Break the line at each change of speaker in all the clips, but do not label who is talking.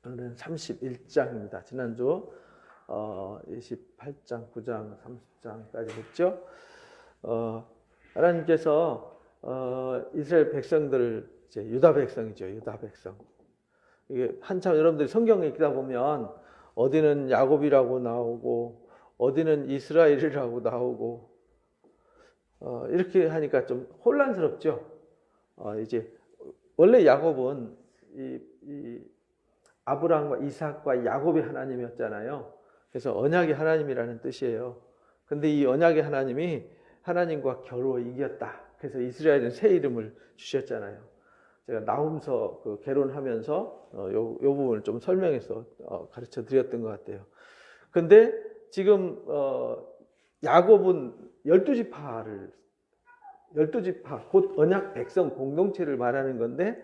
오늘은 31장입니다. 지난주 28장, 9장, 30장까지 했죠. 하나님께서 이스라엘 백성들을, 이제 유다 백성이죠. 유다 백성. 이게 한참 여러분들이 성경 읽다 보면 어디는 야곱이라고 나오고 어디는 이스라엘이라고 나오고 이렇게 하니까 좀 혼란스럽죠. 이제 원래 야곱은 이 아브라함과 이삭과 야곱의 하나님이었잖아요. 그래서 언약의 하나님이라는 뜻이에요. 근데 이 언약의 하나님이 하나님과 겨루어 이겼다. 그래서 이스라엘은 새 이름을 주셨잖아요. 제가 나훔서 그 개론하면서 요 부분을 좀 설명해서 가르쳐 드렸던 것 같아요. 근데 지금 야곱은 12지파, 곧 언약 백성 공동체를 말하는 건데,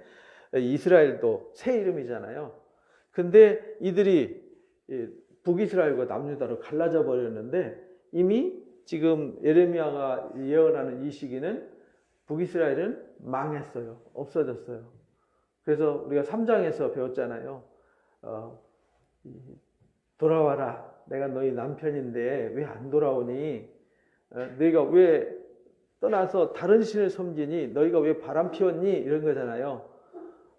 이스라엘도 새 이름이잖아요. 근데 이들이 북이스라엘과 남유다로 갈라져 버렸는데, 이미 지금 예레미야가 예언하는 이 시기는 북이스라엘은 망했어요. 없어졌어요. 그래서 우리가 3장에서 배웠잖아요. 돌아와라. 내가 너희 남편인데 왜 안 돌아오니? 너희가 왜 떠나서 다른 신을 섬기니? 너희가 왜 바람 피웠니? 이런 거잖아요.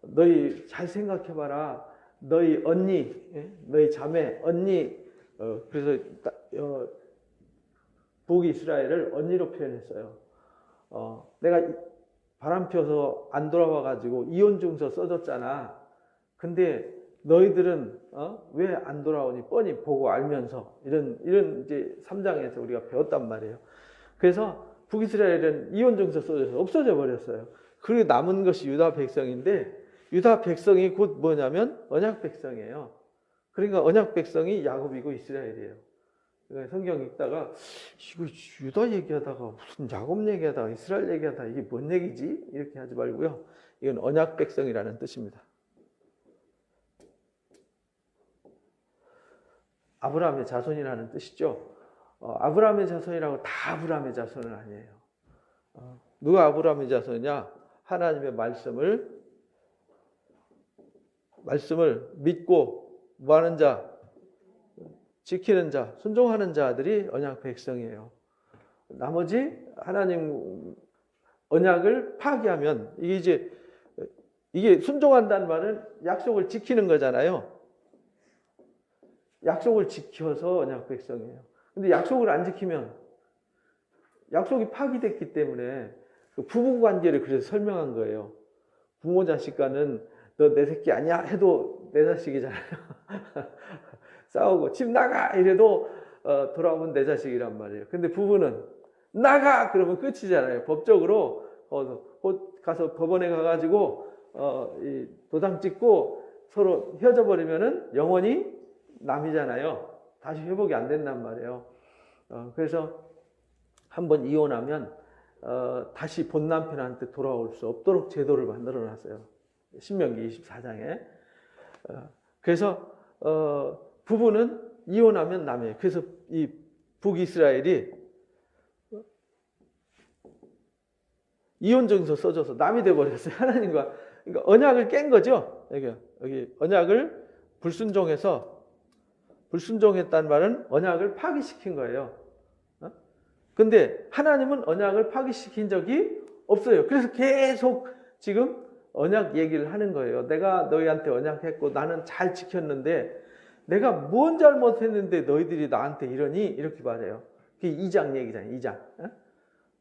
너희 잘 생각해봐라. 너희 언니, 너희 자매, 언니. 그래서 북이스라엘을 언니로 표현했어요. 내가 바람 펴서 안 돌아와가지고 이혼증서 써줬잖아. 근데 너희들은 왜 안 돌아오니? 뻔히 보고 알면서 이런 이제 3장에서 우리가 배웠단 말이에요. 그래서 북이스라엘은 이혼증서 써줘서 없어져 버렸어요. 그리고 남은 것이 유다 백성인데, 유다 백성이 곧 뭐냐면 언약 백성이에요. 그러니까 언약 백성이 야곱이고 이스라엘이에요. 그러니까 성경 읽다가 이거 유다 얘기하다가 무슨 야곱 얘기하다가 이스라엘 얘기하다가 이게 뭔 얘기지? 이렇게 하지 말고요. 이건 언약 백성이라는 뜻입니다. 아브라함의 자손이라는 뜻이죠. 아브라함의 자손이라고 다 아브라함의 자손은 아니에요. 누가 아브라함의 자손이냐? 하나님의 말씀을 믿고 뭐하는 자, 지키는 자, 순종하는 자들이 언약 백성이에요. 나머지 하나님 언약을 파기하면 이게 순종한다는 말은 약속을 지키는 거잖아요. 약속을 지켜서 언약 백성이에요. 근데 약속을 안 지키면 약속이 파기됐기 때문에 그 부부 관계를 그래서 설명한 거예요. 부모 자식 간은 너 내 새끼 아니야 해도 내 자식이잖아요. 싸우고 집 나가 이래도 돌아오면 내 자식이란 말이에요. 근데 부부는 나가 그러면 끝이잖아요. 법적으로 가서 법원에 가가지고 이 도장 찍고 서로 헤어져 버리면은 영원히 남이잖아요. 다시 회복이 안 된단 말이에요. 그래서 한번 이혼하면 다시 본 남편한테 돌아올 수 없도록 제도를 만들어 놨어요. 신명기 24장에. 그래서 부부는 이혼하면 남이에요. 그래서 이 북이스라엘이 이혼증서 써줘서 남이 돼버렸어요. 하나님과. 그러니까 언약을 깬 거죠. 여기 언약을 불순종했다는 말은 언약을 파기시킨 거예요. 근데 하나님은 언약을 파기시킨 적이 없어요. 그래서 계속 지금 언약 얘기를 하는 거예요. 내가 너희한테 언약했고 나는 잘 지켰는데 내가 뭔 잘못했는데 너희들이 나한테 이러니? 이렇게 말해요. 그게 2장 얘기잖아요. 2장.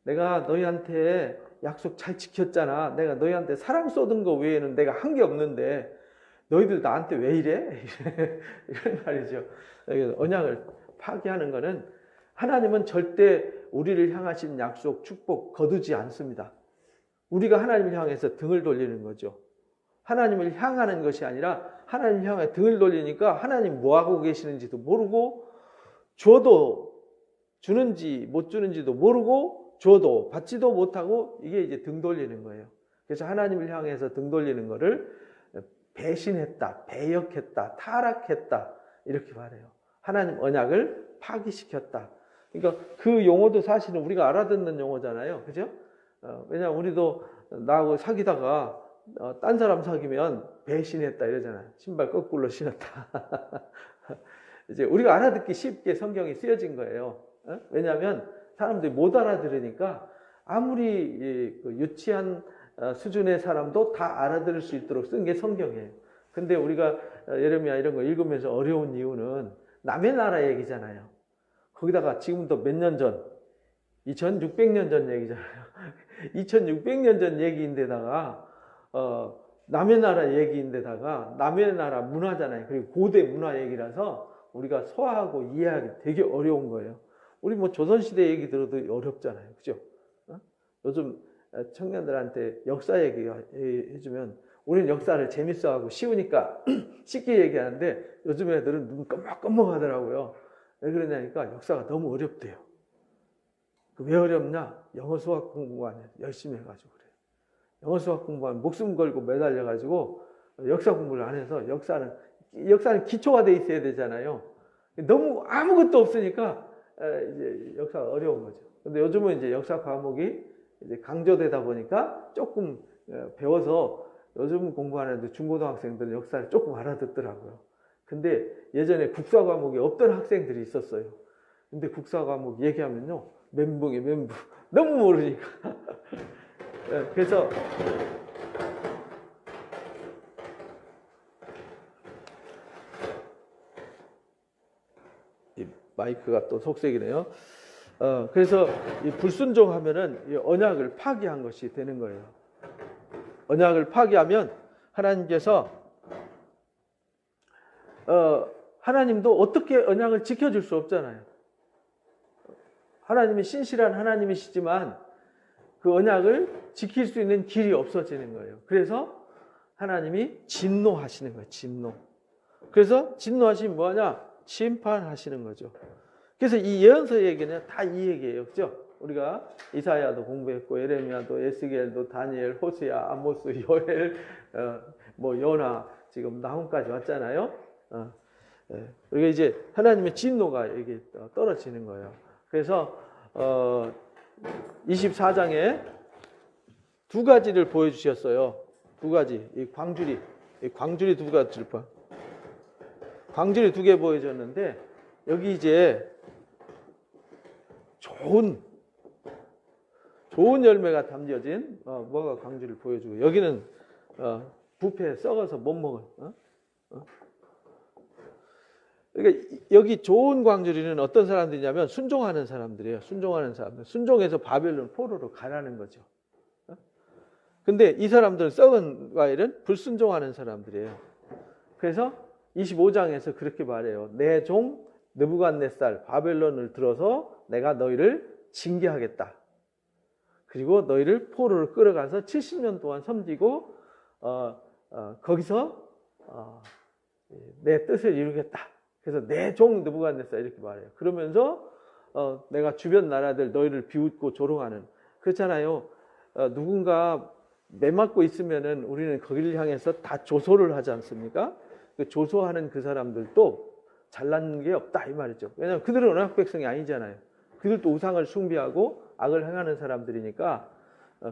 내가 너희한테 약속 잘 지켰잖아. 내가 너희한테 사랑 쏟은 거 외에는 내가 한 게 없는데 너희들 나한테 왜 이래? 이런 말이죠. 언약을 파기하는 거는 하나님은 절대 우리를 향하신 약속, 축복 거두지 않습니다. 우리가 하나님을 향해서 등을 돌리는 거죠. 하나님을 향하는 것이 아니라 하나님을 향해 등을 돌리니까 하나님 뭐하고 계시는지도 모르고, 줘도 주는지 못 주는지도 모르고, 줘도 받지도 못하고, 이게 이제 등 돌리는 거예요. 그래서 하나님을 향해서 등 돌리는 거를 배신했다, 배역했다, 타락했다 이렇게 말해요. 하나님 언약을 파기시켰다. 그러니까 그 용어도 사실은 우리가 알아듣는 용어잖아요. 그죠? 왜냐하면 우리도 나하고 사귀다가 딴 사람 사귀면 배신했다 이러잖아요. 신발 거꾸로 신었다. 이제 우리가 알아듣기 쉽게 성경이 쓰여진 거예요. 왜냐하면 사람들이 못 알아들으니까 아무리 그 유치한 수준의 사람도 다 알아들을 수 있도록 쓴 게 성경이에요. 근데 우리가 예레미야 이런 거 읽으면서 어려운 이유는 남의 나라 얘기잖아요. 거기다가 지금부터 몇 년 전, 2600년 전 얘기잖아요. 2600년 전 얘기인데다가 남의 나라 얘기인데다가 남의 나라 문화잖아요. 그리고 고대 문화 얘기라서 우리가 소화하고 이해하기 되게 어려운 거예요. 우리 뭐 조선시대 얘기 들어도 어렵잖아요. 그죠? 요즘 청년들한테 역사 얘기 해주면 우리는 역사를 재밌어하고 쉬우니까 쉽게 얘기하는데 요즘 애들은 눈 껌먹껌먹 하더라고요. 왜 그러냐니까 역사가 너무 어렵대요. 왜 어렵냐? 영어 수학 공부 안 해. 열심히 해가지고 그래요. 영어 수학 공부하면 목숨 걸고 매달려가지고 역사 공부를 안 해서 역사는 기초가 돼 있어야 되잖아요. 너무 아무것도 없으니까 이제 역사가 어려운 거죠. 근데 요즘은 이제 역사 과목이 이제 강조되다 보니까 조금 배워서 요즘 공부하는 애들 중고등학생들은 역사를 조금 알아듣더라고요. 근데 예전에 국사 과목이 없던 학생들이 있었어요. 근데 국사 과목 얘기하면요. 멘붕이 멘붕. 너무 모르니까. 그래서 이 마이크가 또 속색이네요. 그래서 이 불순종하면은 이 언약을 파기한 것이 되는 거예요. 언약을 파기하면 하나님께서 하나님도 어떻게 언약을 지켜줄 수 없잖아요. 하나님이 신실한 하나님이시지만 그 언약을 지킬 수 있는 길이 없어지는 거예요. 그래서 하나님이 진노하시는 거예요. 진노. 그래서 진노하시면 뭐하냐? 심판하시는 거죠. 그래서 이 예언서 얘기는 다 이 얘기예요. 그죠? 우리가 이사야도 공부했고 예레미야도 에스겔도 다니엘, 호세아, 아모스, 요엘, 뭐 요나 지금 나홈까지 왔잖아요. 그러니까 이제 하나님의 진노가 이게 떨어지는 거예요. 그래서 24장에 두 가지를 보여주셨어요. 두 가지. 이 광주리 두 가지를 광주리 두 개 보여줬는데 여기 이제 좋은 열매가 담겨진 뭐가 광주리를 보여주고 여기는 부패 썩어서 못 먹은. 그러니까 여기 좋은 광주리는 어떤 사람들이냐면 순종하는 사람들이에요. 순종하는 사람들. 순종해서 바벨론 포로로 가라는 거죠. 근데 이 사람들은 썩은 과일은 불순종하는 사람들이에요. 그래서 25장에서 그렇게 말해요. 내 종 느부갓네살 바벨론을 들어서 내가 너희를 징계하겠다. 그리고 너희를 포로를 끌어가서 70년 동안 섬기고 거기서 내 뜻을 이루겠다. 그래서 내 종 느부갓네살 이렇게 말해요. 그러면서 내가 주변 나라들 너희를 비웃고 조롱하는 그렇잖아요. 누군가 매맞고 있으면은 우리는 거기를 향해서 다 조소를 하지 않습니까? 그 조소하는 그 사람들도 잘난 게 없다 이 말이죠. 왜냐하면 그들은 언약 백성이 아니잖아요. 그들도 우상을 숭배하고 악을 행하는 사람들이니까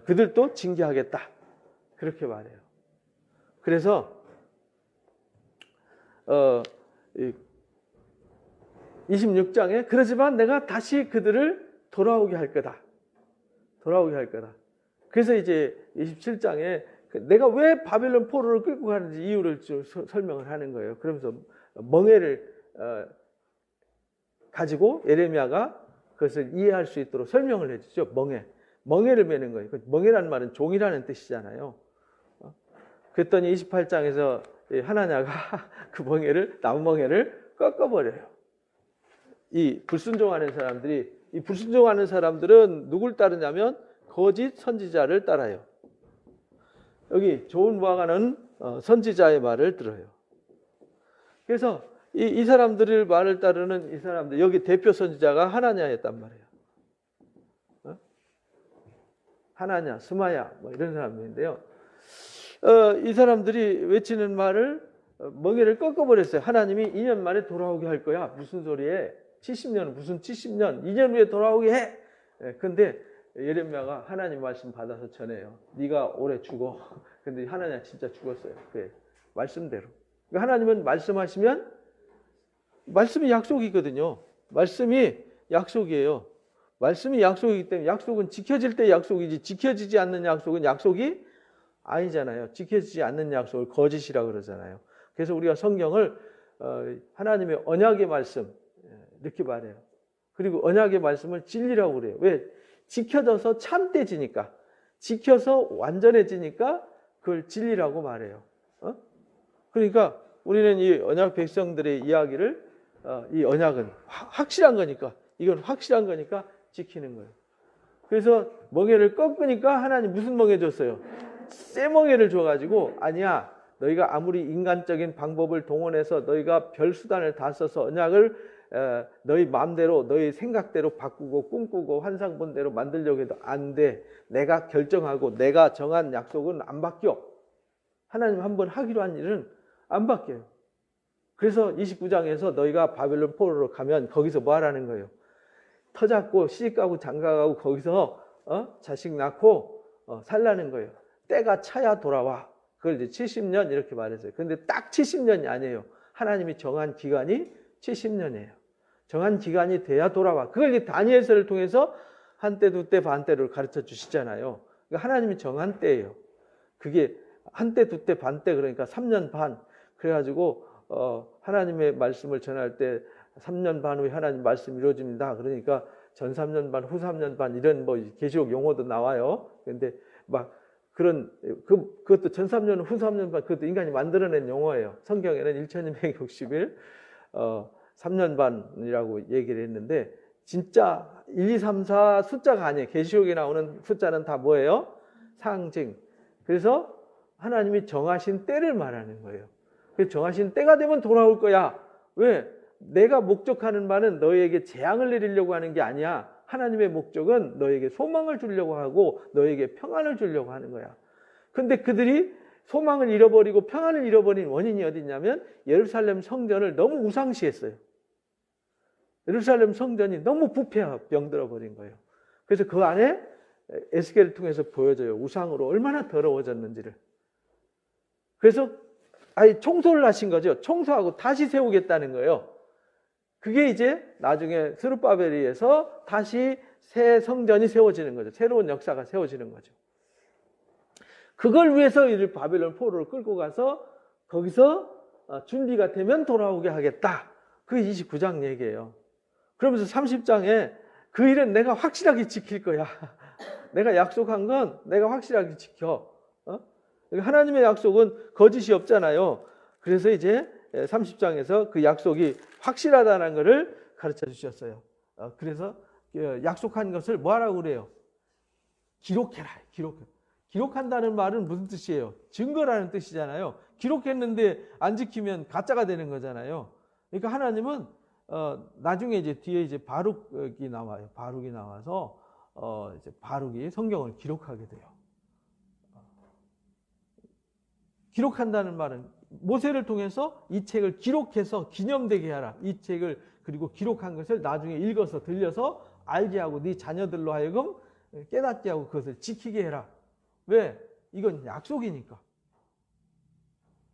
그들도 징계하겠다 그렇게 말해요. 그래서 26장에 그러지만 내가 다시 그들을 돌아오게 할 거다. 돌아오게 할 거다. 그래서 이제 27장에 내가 왜 바벨론 포로를 끌고 가는지 이유를 설명을 하는 거예요. 그러면서 멍에를 가지고 예레미야가 그것을 이해할 수 있도록 설명을 해주죠. 멍에를 매는 거예요. 멍에라는 말은 종이라는 뜻이잖아요. 그랬더니 28장에서 하나냐가 그 나무 멍에를 꺾어버려요. 이 불순종하는 사람들은 누굴 따르냐면 거짓 선지자를 따라요. 여기 좋은 무화과는 선지자의 말을 들어요. 그래서 이 사람들을 말을 따르는 이 사람들 여기 대표 선지자가 하나냐였단 말이에요. 하나냐, 스마야 뭐 이런 사람들인데요. 이 사람들이 외치는 말을 멍에를 꺾어버렸어요. 하나님이 2년 만에 돌아오게 할 거야. 무슨 소리에? 70년 무슨 70년 2년 후에 돌아오게 해. 근데 예레미야가 하나님 말씀 받아서 전해요. 네가 올해 죽어. 근데 하나님 진짜 죽었어요. 그래, 말씀대로. 그러니까 하나님은 말씀하시면 말씀이 약속이거든요. 말씀이 약속이에요. 말씀이 약속이기 때문에 약속은 지켜질 때 약속이지 지켜지지 않는 약속은 약속이 아니잖아요. 지켜지지 않는 약속을 거짓이라고 그러잖아요. 그래서 우리가 성경을 하나님의 언약의 말씀 이렇게 말해요. 그리고 언약의 말씀을 진리라고 그래요. 왜? 지켜져서 참돼지니까, 지켜서 완전해지니까 그걸 진리라고 말해요. 그러니까 우리는 이 언약 백성들의 이야기를 이 언약은 확실한 거니까, 이건 확실한 거니까 지키는 거예요. 그래서 멍에를 꺾으니까 하나님 무슨 멍에 줬어요? 새 멍에를 줘가지고, 아니야, 너희가 아무리 인간적인 방법을 동원해서 너희가 별 수단을 다 써서 언약을 너희 마음대로 너희 생각대로 바꾸고 꿈꾸고 환상 본 대로 만들려고 해도 안 돼. 내가 결정하고 내가 정한 약속은 안 바뀌어. 하나님 한번 하기로 한 일은 안 바뀌어요. 그래서 29장에서 너희가 바벨론 포로로 가면 거기서 뭐 하라는 거예요? 터 잡고 시집가고 장가가고 거기서 자식 낳고 살라는 거예요. 때가 차야 돌아와. 그걸 이제 70년 이렇게 말했어요. 근데 딱 70년이 아니에요. 하나님이 정한 기간이 70년이에요. 정한 기간이 돼야 돌아와. 그걸 이제 다니엘서를 통해서 한때, 두때, 반때를 가르쳐 주시잖아요. 그러니까 하나님이 정한 때예요. 그게 한때, 두때, 반때, 그러니까 3년 반. 그래가지고 하나님의 말씀을 전할 때 3년 반 후에 하나님 말씀이 이루어집니다. 그러니까 전 3년 반, 후 3년 반 이런 뭐 계시록 용어도 나와요. 그런데 막 그런 그것도 전 3년, 후 3년 반 그것도 인간이 만들어낸 용어예요. 성경에는 1260일 3년 반이라고 얘기를 했는데 진짜 1, 2, 3, 4 숫자가 아니에요. 계시록에 나오는 숫자는 다 뭐예요? 상징. 그래서 하나님이 정하신 때를 말하는 거예요. 그래서 정하신 때가 되면 돌아올 거야. 왜? 내가 목적하는 바는 너희에게 재앙을 내리려고 하는 게 아니야. 하나님의 목적은 너희에게 소망을 주려고 하고 너희에게 평안을 주려고 하는 거야. 근데 그들이 소망을 잃어버리고 평안을 잃어버린 원인이 어디 있냐면 예루살렘 성전을 너무 우상시했어요. 예루살렘 성전이 너무 부패하고 병들어 버린 거예요. 그래서 그 안에 에스겔을 통해서 보여줘요. 우상으로 얼마나 더러워졌는지를. 그래서 아예 청소를 하신 거죠. 청소하고 다시 세우겠다는 거예요. 그게 이제 나중에 스룹바벨에서 다시 새 성전이 세워지는 거죠. 새로운 역사가 세워지는 거죠. 그걸 위해서 이를 바벨론 포로를 끌고 가서 거기서 준비가 되면 돌아오게 하겠다. 그게 29장 얘기예요. 그러면서 30장에 그 일은 내가 확실하게 지킬 거야. 내가 약속한 건 내가 확실하게 지켜. 하나님의 약속은 거짓이 없잖아요. 그래서 이제 30장에서 그 약속이 확실하다는 것을 가르쳐 주셨어요. 그래서 약속한 것을 뭐 하라고 그래요? 기록해라. 기록한다는 말은 무슨 뜻이에요? 증거라는 뜻이잖아요. 기록했는데 안 지키면 가짜가 되는 거잖아요. 그러니까 하나님은 나중에 이제 뒤에 이제 바룩이 나와요. 바룩이 나와서 이제 바룩이 성경을 기록하게 돼요. 기록한다는 말은 모세를 통해서 이 책을 기록해서 기념되게 하라. 이 책을 그리고 기록한 것을 나중에 읽어서 들려서 알게 하고 네 자녀들로 하여금 깨닫게 하고 그것을 지키게 해라. 왜? 이건 약속이니까.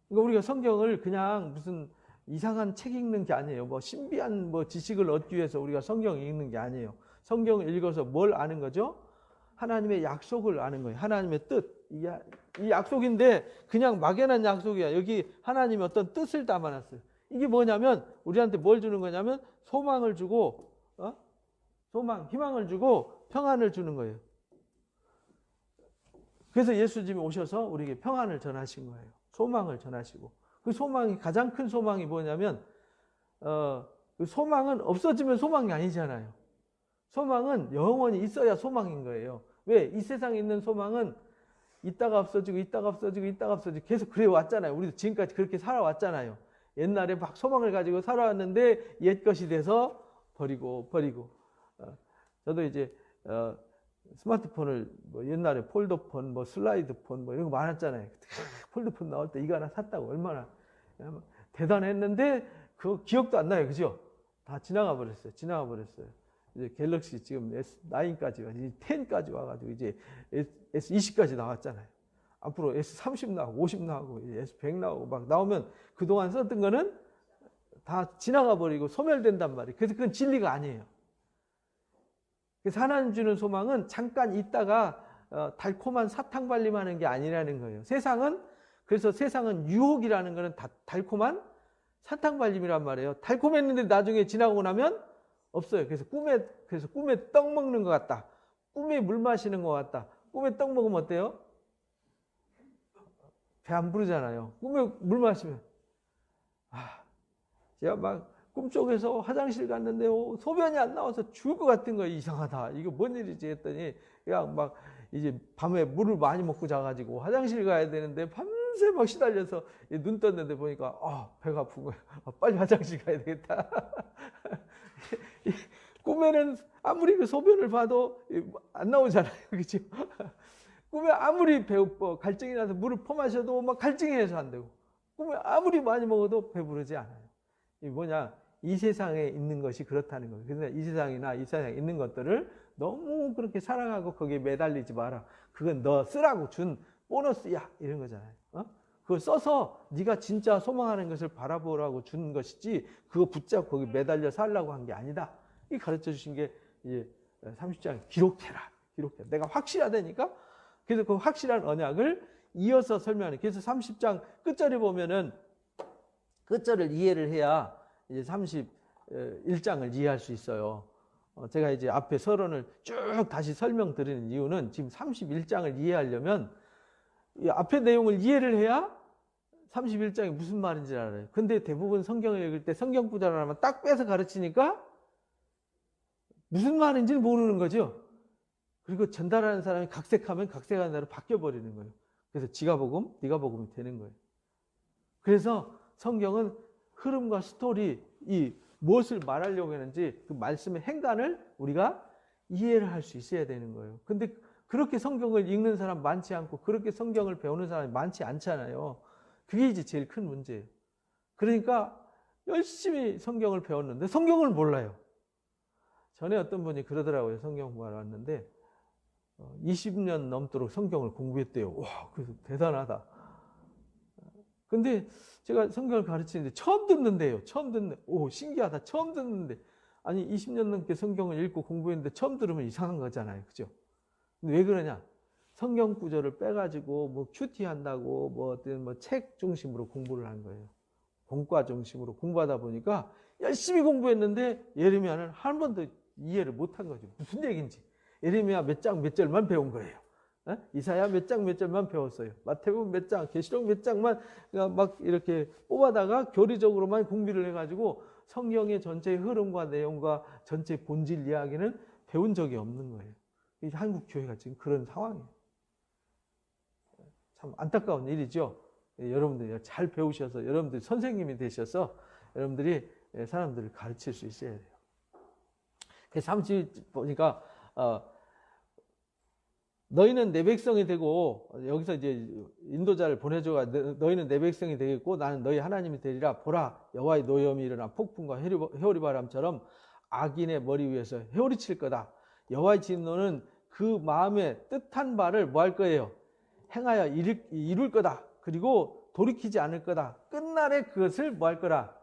그러니까 우리가 성경을 그냥 무슨 이상한 책 읽는 게 아니에요. 뭐 신비한 뭐 지식을 얻기 위해서 우리가 성경을 읽는 게 아니에요. 성경을 읽어서 뭘 아는 거죠? 하나님의 약속을 아는 거예요. 하나님의 뜻. 이 약속인데 그냥 막연한 약속이야. 여기 하나님이 어떤 뜻을 담아놨어요. 이게 뭐냐면 우리한테 뭘 주는 거냐면 소망을 주고 희망을 주고 평안을 주는 거예요. 그래서 예수님이 오셔서 우리에게 평안을 전하신 거예요. 소망을 전하시고 그 소망이 가장 큰 소망이 뭐냐면 그 소망은 없어지면 소망이 아니잖아요. 소망은 영원히 있어야 소망인 거예요. 왜? 이 세상에 있는 소망은 있다가 없어지고 있다가 없어지고 있다가 없어지고 계속 그래 왔잖아요. 우리도 지금까지 그렇게 살아왔잖아요. 옛날에 막 소망을 가지고 살아왔는데 옛 것이 돼서 버리고 저도 이제 스마트폰을 뭐 옛날에 폴더폰, 뭐 슬라이드폰 뭐 이런 거 많았잖아요. 폴더폰 나올 때 이거 하나 샀다고 얼마나 대단했는데 그 기억도 안 나요. 그죠? 다 지나가 버렸어요. 이제 갤럭시 지금 S9까지 이제 10까지 와가지고 이제 S20까지 나왔잖아요. 앞으로 S30 나오고 50 나오고 S100 나오고 막 나오면 그동안 썼던 거는 다 지나가 버리고 소멸된단 말이에요. 그래서 그건 진리가 아니에요. 그래서 하나님 주는 소망은 잠깐 있다가 달콤한 사탕 발림하는 게 아니라는 거예요. 그래서 세상은 유혹이라는 거는 달콤한 사탕 발림이란 말이에요. 달콤했는데 나중에 지나고 나면 없어요. 그래서 꿈에 떡 먹는 것 같다. 꿈에 물 마시는 것 같다. 꿈에 떡 먹으면 어때요? 배 안 부르잖아요. 꿈에 물 마시면 제가 막 꿈속에서 화장실 갔는데 소변이 안 나와서 죽을 것 같은 거예요. 이상하다. 이거 뭔 일이지 했더니 그냥 막 이제 밤에 물을 많이 먹고 자가지고 화장실 가야 되는데 밤새 막 시달려서 눈 떴는데 보니까 배가 아픈 거예요. 빨리 화장실 가야 되겠다. 꿈에는 아무리 그 소변을 봐도 안 나오잖아요. 그렇죠? 꿈에 아무리 갈증이 나서 물을 퍼마셔도 막 갈증이 해서 안 되고 꿈에 아무리 많이 먹어도 배부르지 않아요. 이 뭐냐? 이 세상에 있는 것이 그렇다는 거예요. 그래서 이 세상에 있는 것들을 너무 그렇게 사랑하고 거기에 매달리지 마라. 그건 너 쓰라고 준 보너스야. 이런 거잖아요. 그걸 써서 네가 진짜 소망하는 것을 바라보라고 준 것이지 그거 붙잡고 거기 매달려 살라고 한 게 아니다. 이 가르쳐 주신 게 이제 30장 기록해라. 내가 확실하다니까. 그래서 그 확실한 언약을 이어서 설명하는. 그래서 30장 끝절에 보면은 끝절을 이해를 해야 이제 31장을 이해할 수 있어요. 제가 이제 앞에 서론을 쭉 다시 설명드리는 이유는 지금 31장을 이해하려면 이 앞에 내용을 이해를 해야 31장이 무슨 말인지 알아요. 근데 대부분 성경을 읽을 때 성경 구절을 하면 딱 빼서 가르치니까 무슨 말인지는 모르는 거죠. 그리고 전달하는 사람이 각색하면 각색하는 대로 바뀌어버리는 거예요. 그래서 지가 복음, 네가 복음이 되는 거예요. 그래서 성경은 흐름과 스토리, 이 무엇을 말하려고 했는지 그 말씀의 행간을 우리가 이해를 할 수 있어야 되는 거예요. 근데 그렇게 성경을 읽는 사람 많지 않고 그렇게 성경을 배우는 사람이 많지 않잖아요. 그게 이제 제일 큰 문제예요. 그러니까 열심히 성경을 배웠는데 성경을 몰라요. 전에 어떤 분이 그러더라고요. 성경 공부하러 왔는데 20년 넘도록 성경을 공부했대요. 와, 그래서 대단하다. 근데 제가 성경을 가르치는데 처음 듣는데요. 오, 신기하다. 처음 듣는데. 아니, 20년 넘게 성경을 읽고 공부했는데 처음 들으면 이상한 거잖아요. 그죠? 근데 왜 그러냐? 성경 구절을 빼가지고 뭐 큐티 한다고 뭐 어떤 뭐 책 중심으로 공부를 한 거예요. 본과 중심으로 공부하다 보니까 열심히 공부했는데 예레미야는 한 번도 이해를 못한 거죠. 무슨 얘기인지. 예레미야 몇 장 몇 절만 배운 거예요. 이사야 몇 장 몇 절만 배웠어요. 마태복음 몇 장, 계시록 몇 장만 막 이렇게 뽑아다가 교리적으로만 공부를 해가지고 성경의 전체 흐름과 내용과 전체 본질 이야기는 배운 적이 없는 거예요. 한국 교회가 지금 그런 상황이에요. 참 안타까운 일이죠. 여러분들이 잘 배우셔서 여러분들이 선생님이 되셔서 여러분들이 사람들을 가르칠 수 있어야 돼요. 그래서 30 보니까 너희는 내 백성이 되고, 여기서 이제 인도자를 보내줘가 너희는 내 백성이 되겠고 나는 너희 하나님이 되리라. 보라, 여호와의 노염이 일어나 폭풍과 회오리 바람처럼 악인의 머리 위에서 회오리칠 거다. 여호와의 진노는 그 마음에 뜻한 바를 뭐 할 거예요? 행하여 이룰 거다. 그리고 돌이키지 않을 거다. 끝날에 그것을 뭐 할 거라?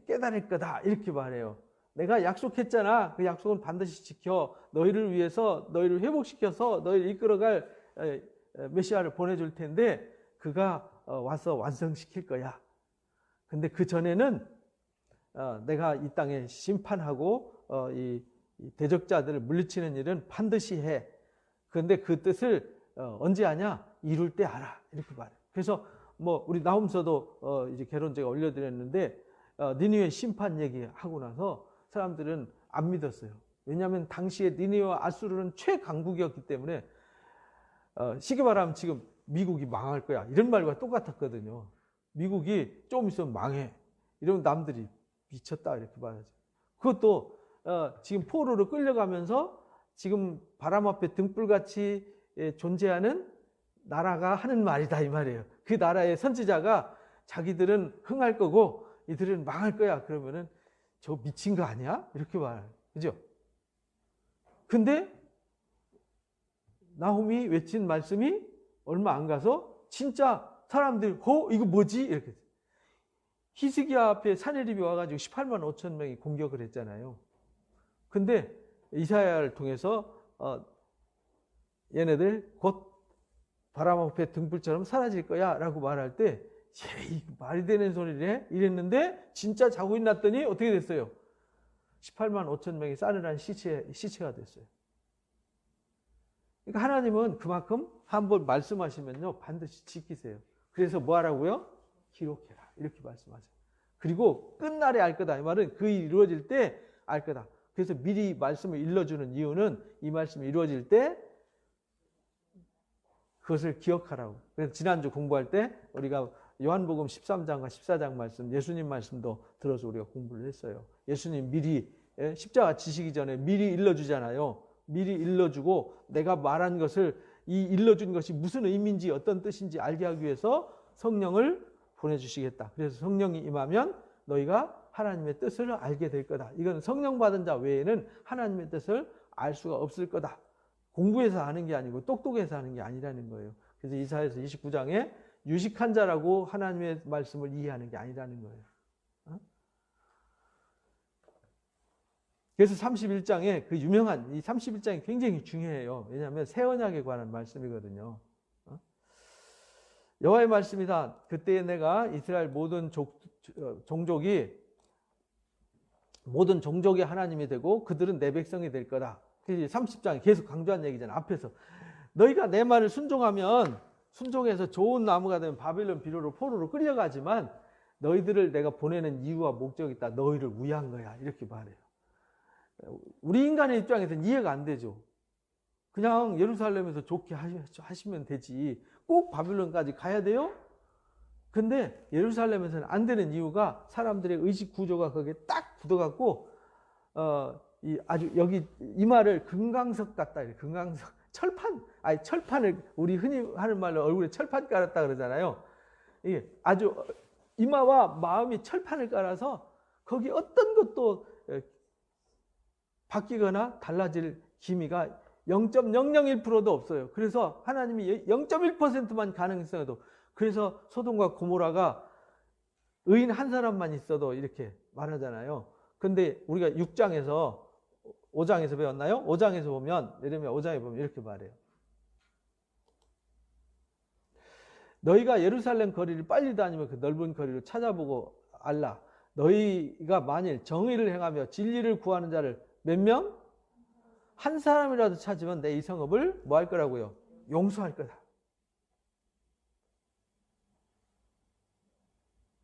깨달을 거다. 이렇게 말해요. 내가 약속했잖아. 그 약속은 반드시 지켜 너희를 위해서 너희를 회복시켜서 너희를 이끌어갈 메시아를 보내줄 텐데 그가 와서 완성시킬 거야. 근데 그 전에는 내가 이 땅에 심판하고 이 대적자들을 물리치는 일은 반드시 해. 그런데 그 뜻을 언제 하냐? 이룰 때 알아. 이렇게 말해요. 그래서 뭐 우리 나홈서도 이제 개론 제가 올려드렸는데 니느웨 심판 얘기하고 나서 사람들은 안 믿었어요. 왜냐하면 당시에 니느웨와 아수르는 최강국이었기 때문에 쉽게 말하면 지금 미국이 망할 거야 이런 말과 똑같았거든요. 미국이 좀 있으면 망해. 이러면 남들이 미쳤다 이렇게 말하죠. 그것도 지금 포로로 끌려가면서 지금 바람 앞에 등불같이 존재하는 나라가 하는 말이다 이 말이에요. 그 나라의 선지자가 자기들은 흥할 거고 이들은 망할 거야. 그러면은 저 미친 거 아니야? 이렇게 말해요. 그죠? 근데 나홈이 외친 말씀이 얼마 안 가서 진짜 사람들이 이거 뭐지? 이렇게. 히스기야 앞에 사내립이 와가지고 18만 5천 명이 공격을 했잖아요. 근데 이사야를 통해서 얘네들 곧 바람 앞에 등불처럼 사라질 거야 라고 말할 때 말이 되는 소리를 해? 이랬는데 진짜 자고 일어났더니 어떻게 됐어요? 18만 5천 명이 싸늘한 시체가 됐어요. 그러니까 하나님은 그만큼 한번 말씀하시면요 반드시 지키세요. 그래서 뭐 하라고요? 기록해라 이렇게 말씀하세요. 그리고 끝날에 알 거다. 이 말은 그 일이 이루어질 때 알 거다. 그래서 미리 말씀을 일러주는 이유는 이 말씀이 이루어질 때 그것을 기억하라고. 그래서 지난주 공부할 때 우리가 요한복음 13장과 14장 말씀, 예수님 말씀도 들어서 우리가 공부를 했어요. 예수님 미리 십자가 지시기 전에 미리 일러주잖아요. 미리 일러주고 내가 말한 것을 이 일러준 것이 무슨 의미인지 어떤 뜻인지 알게 하기 위해서 성령을 보내주시겠다. 그래서 성령이 임하면 너희가 하나님의 뜻을 알게 될 거다. 이건 성령 받은 자 외에는 하나님의 뜻을 알 수가 없을 거다. 공부해서 아는 게 아니고 똑똑해서 아는 게 아니라는 거예요. 그래서 이사야서 29장에 유식한 자라고 하나님의 말씀을 이해하는 게 아니라는 거예요. 그래서 31장에 그 유명한 이 31장이 굉장히 중요해요. 왜냐하면 새 언약에 관한 말씀이거든요. 여호와의 말씀이다. 그때에 내가 이스라엘 모든 종족이 모든 종족의 하나님이 되고 그들은 내 백성이 될 거다. 30장에 계속 강조한 얘기잖아. 앞에서 너희가 내 말을 순종해서 좋은 나무가 되면 바벨론 비로로 포로로 끌려가지만 너희들을 내가 보내는 이유와 목적이 있다. 너희를 위한 거야. 이렇게 말해요. 우리 인간의 입장에서는 이해가 안 되죠. 그냥 예루살렘에서 좋게 하시면 되지. 꼭 바빌론까지 가야 돼요? 근데 예루살렘에서는 안 되는 이유가 사람들의 의식 구조가 거기에 딱 굳어갖고 아주 여기 이마를 금강석 같다. 금강석 철판을 우리 흔히 하는 말로 얼굴에 철판 깔았다 그러잖아요. 이게 아주 이마와 마음이 철판을 깔아서 거기 어떤 것도 바뀌거나 달라질 기미가 0.001%도 없어요. 그래서 하나님이 0.1%만 가능성에도 그래서 소돔과 고모라가 의인 한 사람만 있어도 이렇게 말하잖아요. 근데 우리가 6장에서 5장에서 배웠나요? 5장에서 보면 예레미야 5장에 보면 이렇게 말해요. 너희가 예루살렘 거리를 빨리 다니며 그 넓은 거리를 찾아보고 알라. 너희가 만일 정의를 행하며 진리를 구하는 자를 몇 명? 한 사람이라도 찾으면 내 이 성읍을 뭐 할 거라고요? 용서할 거다.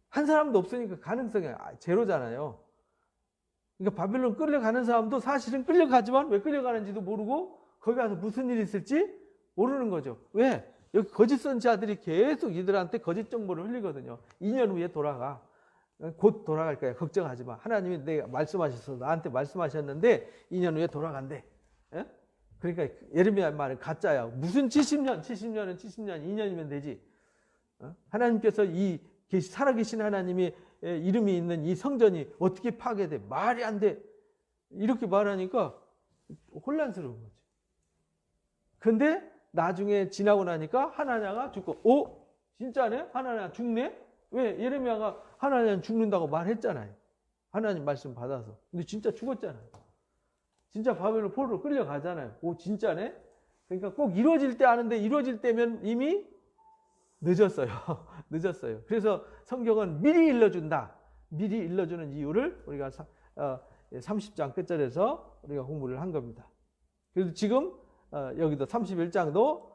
한 사람도 없으니까 가능성이 제로잖아요. 그러니까 바벨론 끌려가는 사람도 사실은 끌려가지만 왜 끌려가는지도 모르고 거기 가서 무슨 일이 있을지 모르는 거죠. 왜? 여기 거짓 선지자들이 계속 이들한테 거짓 정보를 흘리거든요. 2년 후에 돌아가. 곧 돌아갈 거야. 걱정하지 마. 하나님이 내가 말씀하셔서 나한테 말씀하셨는데 2년 후에 돌아간대. 예? 그러니까 예레미야 말은 가짜야. 무슨 70년? 70년은 70년, 2년이면 되지. 하나님께서 이 살아계신 하나님이 이름이 있는 이 성전이 어떻게 파괴돼? 말이 안 돼. 이렇게 말하니까 혼란스러운 거지. 근데 나중에 지나고 나니까 하나냐가 죽고, 진짜네? 하나냐 죽네? 왜? 예레미야가 하나냐 죽는다고 말했잖아요. 하나님 말씀 받아서. 근데 진짜 죽었잖아요. 진짜 바벨론 포로로 끌려가잖아요. 진짜네? 그러니까 꼭 이루어질 때 아는데 이루어질 때면 이미 늦었어요. 늦었어요. 그래서 성경은 미리 일러준다. 미리 일러주는 이유를 우리가 30장 끝절에서 우리가 공부를 한 겁니다. 그래서 지금 여기도 31장도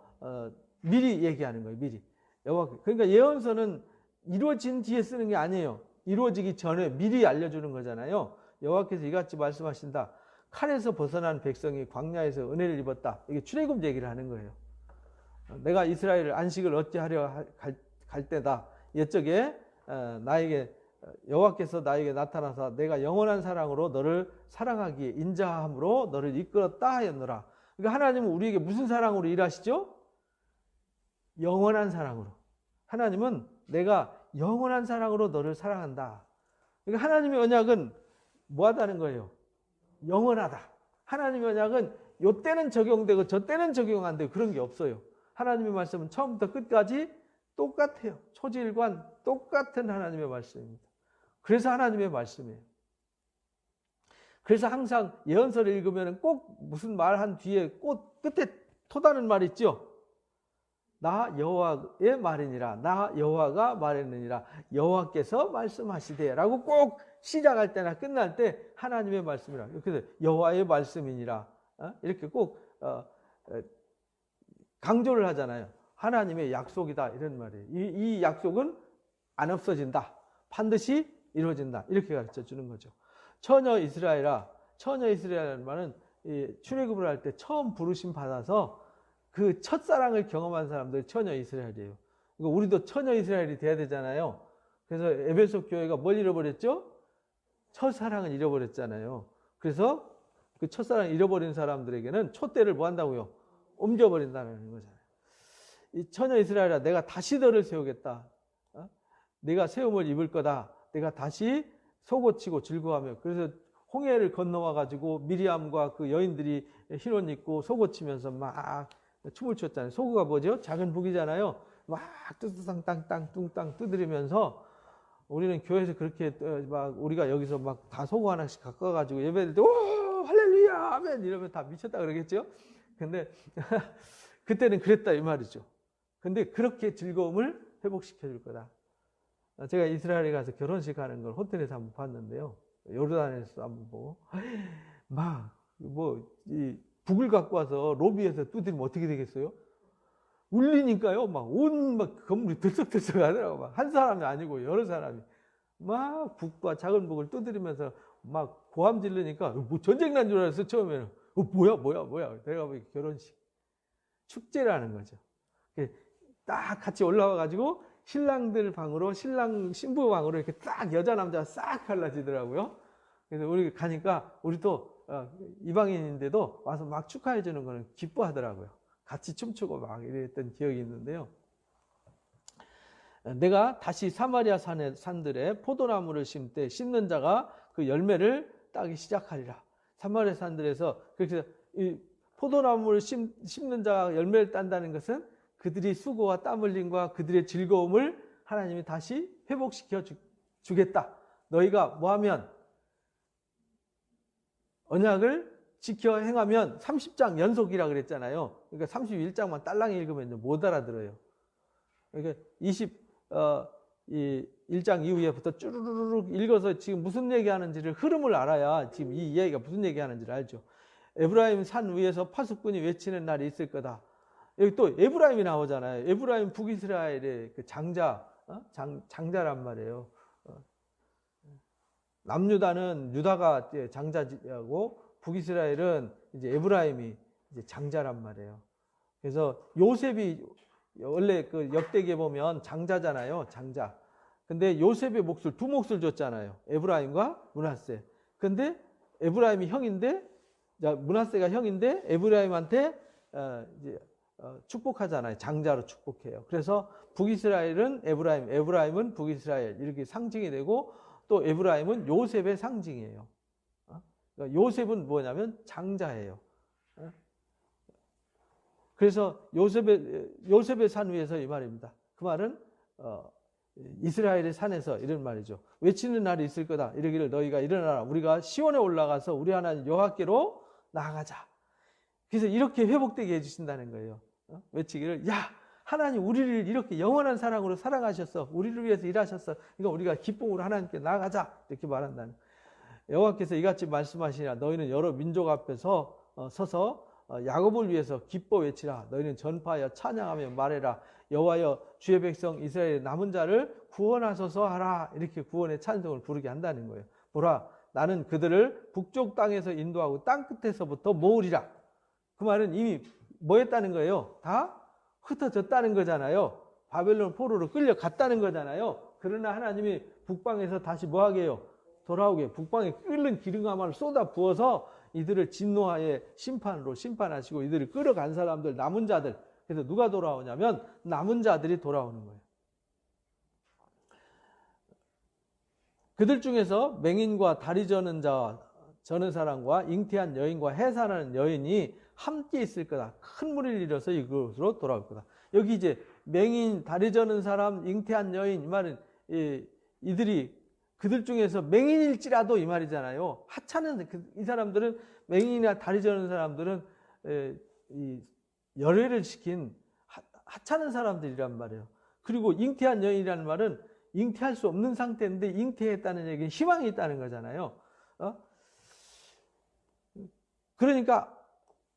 미리 얘기하는 거예요. 미리. 그러니까 예언서는 이루어진 뒤에 쓰는 게 아니에요. 이루어지기 전에 미리 알려주는 거잖아요. 여호와께서 이같이 말씀하신다. 칼에서 벗어난 백성이 광야에서 은혜를 입었다. 이게 출애굽 얘기를 하는 거예요. 내가 이스라엘을 안식을 어찌하려 갈 때다. 옛적에 나에게 여호와께서 나에게 나타나서 내가 영원한 사랑으로 너를 사랑하기에 인자함으로 너를 이끌었다 하였노라. 그러니까 하나님은 우리에게 무슨 사랑으로 일하시죠? 영원한 사랑으로. 하나님은 내가 영원한 사랑으로 너를 사랑한다. 그러니까 하나님의 언약은 뭐하다는 거예요? 영원하다. 하나님의 언약은 요 때는 적용되고 저 때는 적용 안 되고 그런 게 없어요. 하나님의 말씀은 처음부터 끝까지 똑같아요. 초질관 똑같은 하나님의 말씀입니다. 그래서 하나님의 말씀이에요. 그래서 항상 예언서를 읽으면 꼭 무슨 말 한 뒤에 꼭 끝에 토다는 말 있죠. 나 여호와의 말이니라. 나 여호와가 말했느니라. 여호와께서 말씀하시되 라고 꼭 시작할 때나 끝날 때 하나님의 말씀이라. 그래서 여호와의 말씀이니라. 이렇게 꼭 강조를 하잖아요. 하나님의 약속이다 이런 말이에요. 이 약속은 안 없어진다. 반드시 이루어진다. 이렇게 가르쳐 주는 거죠. 처녀 이스라엘아. 처녀 이스라엘이라는 말은 출애굽을 할 때 처음 부르심 받아서 그 첫사랑을 경험한 사람들 처녀 이스라엘이에요. 그러니까 우리도 처녀 이스라엘이 돼야 되잖아요. 그래서 에베소 교회가 뭘 잃어버렸죠? 첫사랑을 잃어버렸잖아요. 그래서 그 첫사랑을 잃어버린 사람들에게는 촛대를 뭐 한다고요? 옮겨버린다는 거잖아요. 이 처녀 이스라엘아, 내가 다시 너를 세우겠다. 내가 세움을 입을 거다. 내가 다시 속옷치고 즐거워하며. 그래서 홍해를 건너와 가지고 미리암과 그 여인들이 흰옷 입고 속옷치면서 막 춤을 췄잖아요. 소고가 뭐죠? 작은 북이잖아요. 막 뚜땅땅땅 뚱땅 두드리면서 우리는 교회에서 그렇게 막 우리가 여기서 막 다 소고 하나씩 갖고 가지고 예배드릴 때 오 할렐루야 아멘 이러면 다 미쳤다 그러겠죠. 근데 그때는 그랬다 이 말이죠. 근데 그렇게 즐거움을 회복시켜 줄 거다. 제가 이스라엘에 가서 결혼식 하는 걸 호텔에서 한번 봤는데요. 요르단에서 한번 보고 막 뭐 이 북을 갖고 와서 로비에서 두드리면 어떻게 되겠어요? 울리니까요. 막 온 막 건물이 들썩들썩 하더라고. 막 한 사람이 아니고 여러 사람이 막 북과 작은 북을 두드리면서 막 고함 지르니까 뭐 전쟁 난 줄 알았어 처음에는. 뭐야. 내가 보기 결혼식 축제라는 거죠. 딱 같이 올라와 가지고 신랑들 방으로 신부 방으로 이렇게 딱 여자 남자 싹 갈라지더라고요. 그래서 우리 가니까 우리도 이방인인데도 와서 막 축하해 주는 거는 기뻐하더라고요. 같이 춤추고 막 이랬던 기억이 있는데요. 내가 다시 사마리아 산들에 포도나무를 심되 심는 자가 그 열매를 따기 시작하리라. 사마리아 산들에서 그래서 이 포도나무를 심는 자가 열매를 딴다는 것은 그들이 수고와 땀 흘림과 그들의 즐거움을 하나님이 다시 회복시켜 주겠다. 너희가 뭐하면 언약을 지켜 행하면 30장 연속이라 그랬잖아요. 그러니까 31장만 딸랑 읽으면 못 알아들어요. 그러니까 1장 이후에부터 쭈르르륵 읽어서 지금 무슨 얘기하는지를 흐름을 알아야 지금 이 이야기가 무슨 얘기하는지를 알죠. 에브라임 산 위에서 파수꾼이 외치는 날이 있을 거다. 여기 또 에브라임이 나오잖아요. 에브라임 북이스라엘의 그 장자란 말이에요. 남유다는 유다가 장자고 북이스라엘은 이제 에브라임이 이제 장자란 말이에요. 그래서 요셉이 원래 그 역대기에 보면 장자잖아요. 장자. 근데 요셉의 몫을 두 몫을 줬잖아요. 에브라임과 므낫세. 근데 에브라임이 형인데 므낫세가 형인데 에브라임한테 이제 축복하잖아요. 장자로 축복해요. 그래서 북이스라엘은 에브라임, 에브라임은 북이스라엘 이렇게 상징이 되고 또 에브라임은 요셉의 상징이에요. 그러니까 요셉은 뭐냐면 장자예요. 그래서 요셉의 산 위에서 이 말입니다. 그 말은 이스라엘의 산에서 이런 말이죠. 외치는 날이 있을 거다. 이러기를 너희가 일어나라. 우리가 시온에 올라가서 우리 하나님 여호와께로 나아가자. 그래서 이렇게 회복되게 해주신다는 거예요. 외치기를 야 하나님 우리를 이렇게 영원한 사랑으로 사랑하셨어. 우리를 위해서 일하셨어. 그러니까 우리가 기쁨으로 하나님께 나아가자. 이렇게 말한다는 거예요. 여호와께서 이같이 말씀하시니라. 너희는 여러 민족 앞에서 서서 야곱을 위해서 기뻐 외치라. 너희는 전파하여 찬양하며 말해라. 여호와여 주의 백성 이스라엘의 남은 자를 구원하소서 하라. 이렇게 구원의 찬송을 부르게 한다는 거예요. 보라 나는 그들을 북쪽 땅에서 인도하고 땅 끝에서부터 모으리라. 그 말은 이미 뭐 했다는 거예요? 다 흩어졌다는 거잖아요. 바벨론 포로로 끌려갔다는 거잖아요. 그러나 하나님이 북방에서 다시 뭐하게 해요? 돌아오게 북방에 끓는 기름가마를 쏟아 부어서 이들을 진노하의 심판으로 심판하시고 이들을 끌어간 사람들 남은 자들. 그래서 누가 돌아오냐면 남은 자들이 돌아오는 거예요. 그들 중에서 맹인과 다리 저는 저는 사람과 잉태한 여인과 해산하는 여인이 함께 있을 거다. 큰 무리를 이뤄서 이곳으로 돌아올 거다. 여기 이제 맹인, 다리 저는 사람, 잉태한 여인, 이 말은 이들이 그들 중에서 맹인일지라도 이 말이잖아요. 하찮은 이 사람들은, 맹인이나 다리 저는 사람들은 이 열애를 시킨 하찮은 사람들이란 말이에요. 그리고 잉태한 여인이라는 말은 잉태할 수 없는 상태인데 잉태했다는 얘기는 희망이 있다는 거잖아요. 그러니까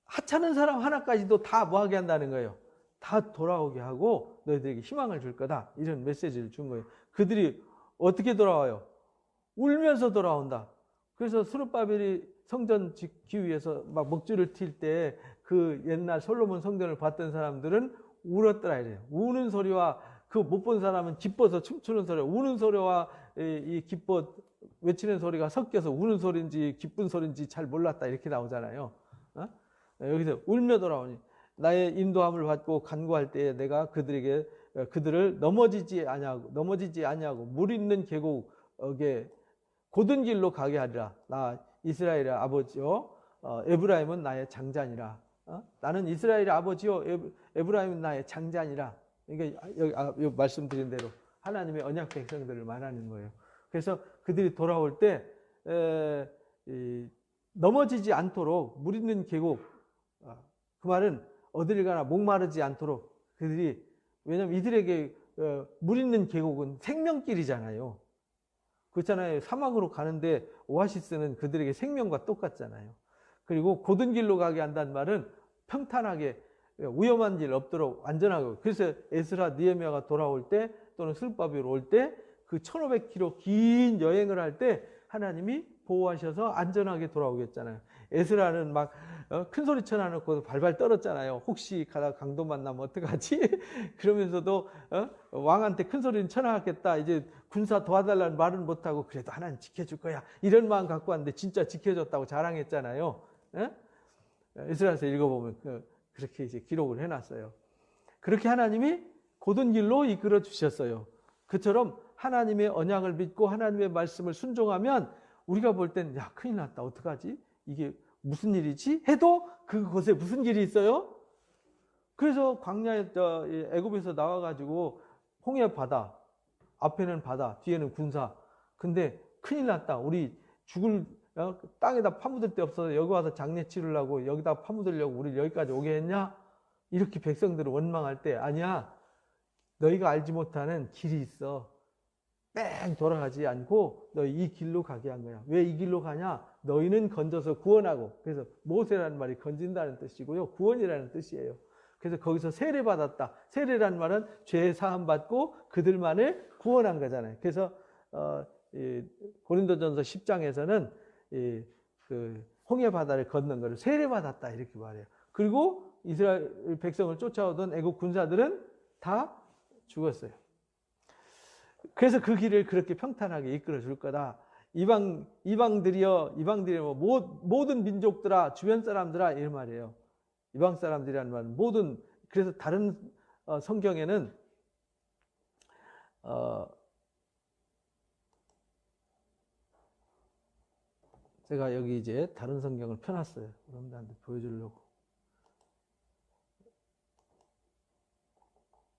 하찮은 사람 하나까지도 다 뭐하게 한다는 거예요. 다 돌아오게 하고 너희들에게 희망을 줄 거다. 이런 메시지를 준 거예요. 그들이 어떻게 돌아와요? 울면서 돌아온다. 그래서 스룹바벨이 성전 짓기 위해서 막 먹줄을 튈 때 그 옛날 솔로몬 성전을 봤던 사람들은 울었더라 이래요. 우는 소리와 그 못 본 사람은 기뻐서 춤추는 소리, 우는 소리와 이 기뻐 외치는 소리가 섞여서 우는 소리인지 기쁜 소리인지 잘 몰랐다 이렇게 나오잖아요. 여기서 울며 돌아오니 나의 인도함을 받고 간구할 때에 내가 그들을 넘어지지 아니하고 물 있는 계곡에 곧은 길로 가게 하리라. 나 이스라엘의 아버지요 에브라임은 나의 장자니라. 나는 이스라엘의 아버지요 에브라임은 나의 장자니라. 그러니까 여기 말씀드린 대로 하나님의 언약 백성들을 말하는 거예요. 그래서 그들이 돌아올 때 넘어지지 않도록 물 있는 계곡, 그 말은 어디를 가나 목마르지 않도록 그들이, 왜냐하면 이들에게 물 있는 계곡은 생명길이잖아요. 그렇잖아요. 사막으로 가는데 오아시스는 그들에게 생명과 똑같잖아요. 그리고 곧은 길로 가게 한다는 말은 평탄하게 위험한 일 없도록 안전하고, 그래서 에스라 느헤미야가 돌아올 때 또는 스룹바벨 올 때 그 1500km 긴 여행을 할 때 하나님이 보호하셔서 안전하게 돌아오게 했잖아요. 에스라는 막 큰 소리 쳐놔놓고 발발 떨었잖아요. 혹시 가다가 강도 만나면 어떡하지? 그러면서도 왕한테 큰 소리는 쳐놔겠다. 이제 군사 도와달라는 말은 못하고 그래도 하나님 지켜줄 거야. 이런 마음 갖고 왔는데 진짜 지켜줬다고 자랑했잖아요. 에스라에서 읽어보면 그렇게 이제 기록을 해놨어요. 그렇게 하나님이 곧은 길로 이끌어 주셨어요. 그처럼 하나님의 언약을 믿고 하나님의 말씀을 순종하면 우리가 볼 땐 야 큰일 났다 어떡하지? 이게 무슨 일이지? 해도 그곳에 무슨 길이 있어요? 그래서 광야에 애굽에서 나와가지고 홍해 바다, 앞에는 바다, 뒤에는 군사. 근데 큰일 났다. 우리 죽을 땅에다 파묻을 데 없어서 여기 와서 장례 치르려고 여기다 파묻으려고 우리 여기까지 오게 했냐? 이렇게 백성들을 원망할 때 아니야. 너희가 알지 못하는 길이 있어. 뺑 돌아가지 않고 너희 이 길로 가게 한 거야. 왜 이 길로 가냐? 너희는 건져서 구원하고. 그래서 모세라는 말이 건진다는 뜻이고요. 구원이라는 뜻이에요. 그래서 거기서 세례받았다. 세례라는 말은 죄 사함 받고 그들만을 구원한 거잖아요. 그래서 고린도전서 10장에서는 그 홍해 바다를 건넌 것을 세례받았다 이렇게 말해요. 그리고 이스라엘 백성을 쫓아오던 애국 군사들은 다 죽었어요. 그래서 그 길을 그렇게 평탄하게 이끌어 줄 거다. 이방들이여 모든 민족들아 주변 사람들아 이 말이에요. 이방 사람들이라는 말은 모든, 그래서 다른 성경에는 제가 여기 이제 다른 성경을 펴놨어요. 여러분들한테 보여주려고.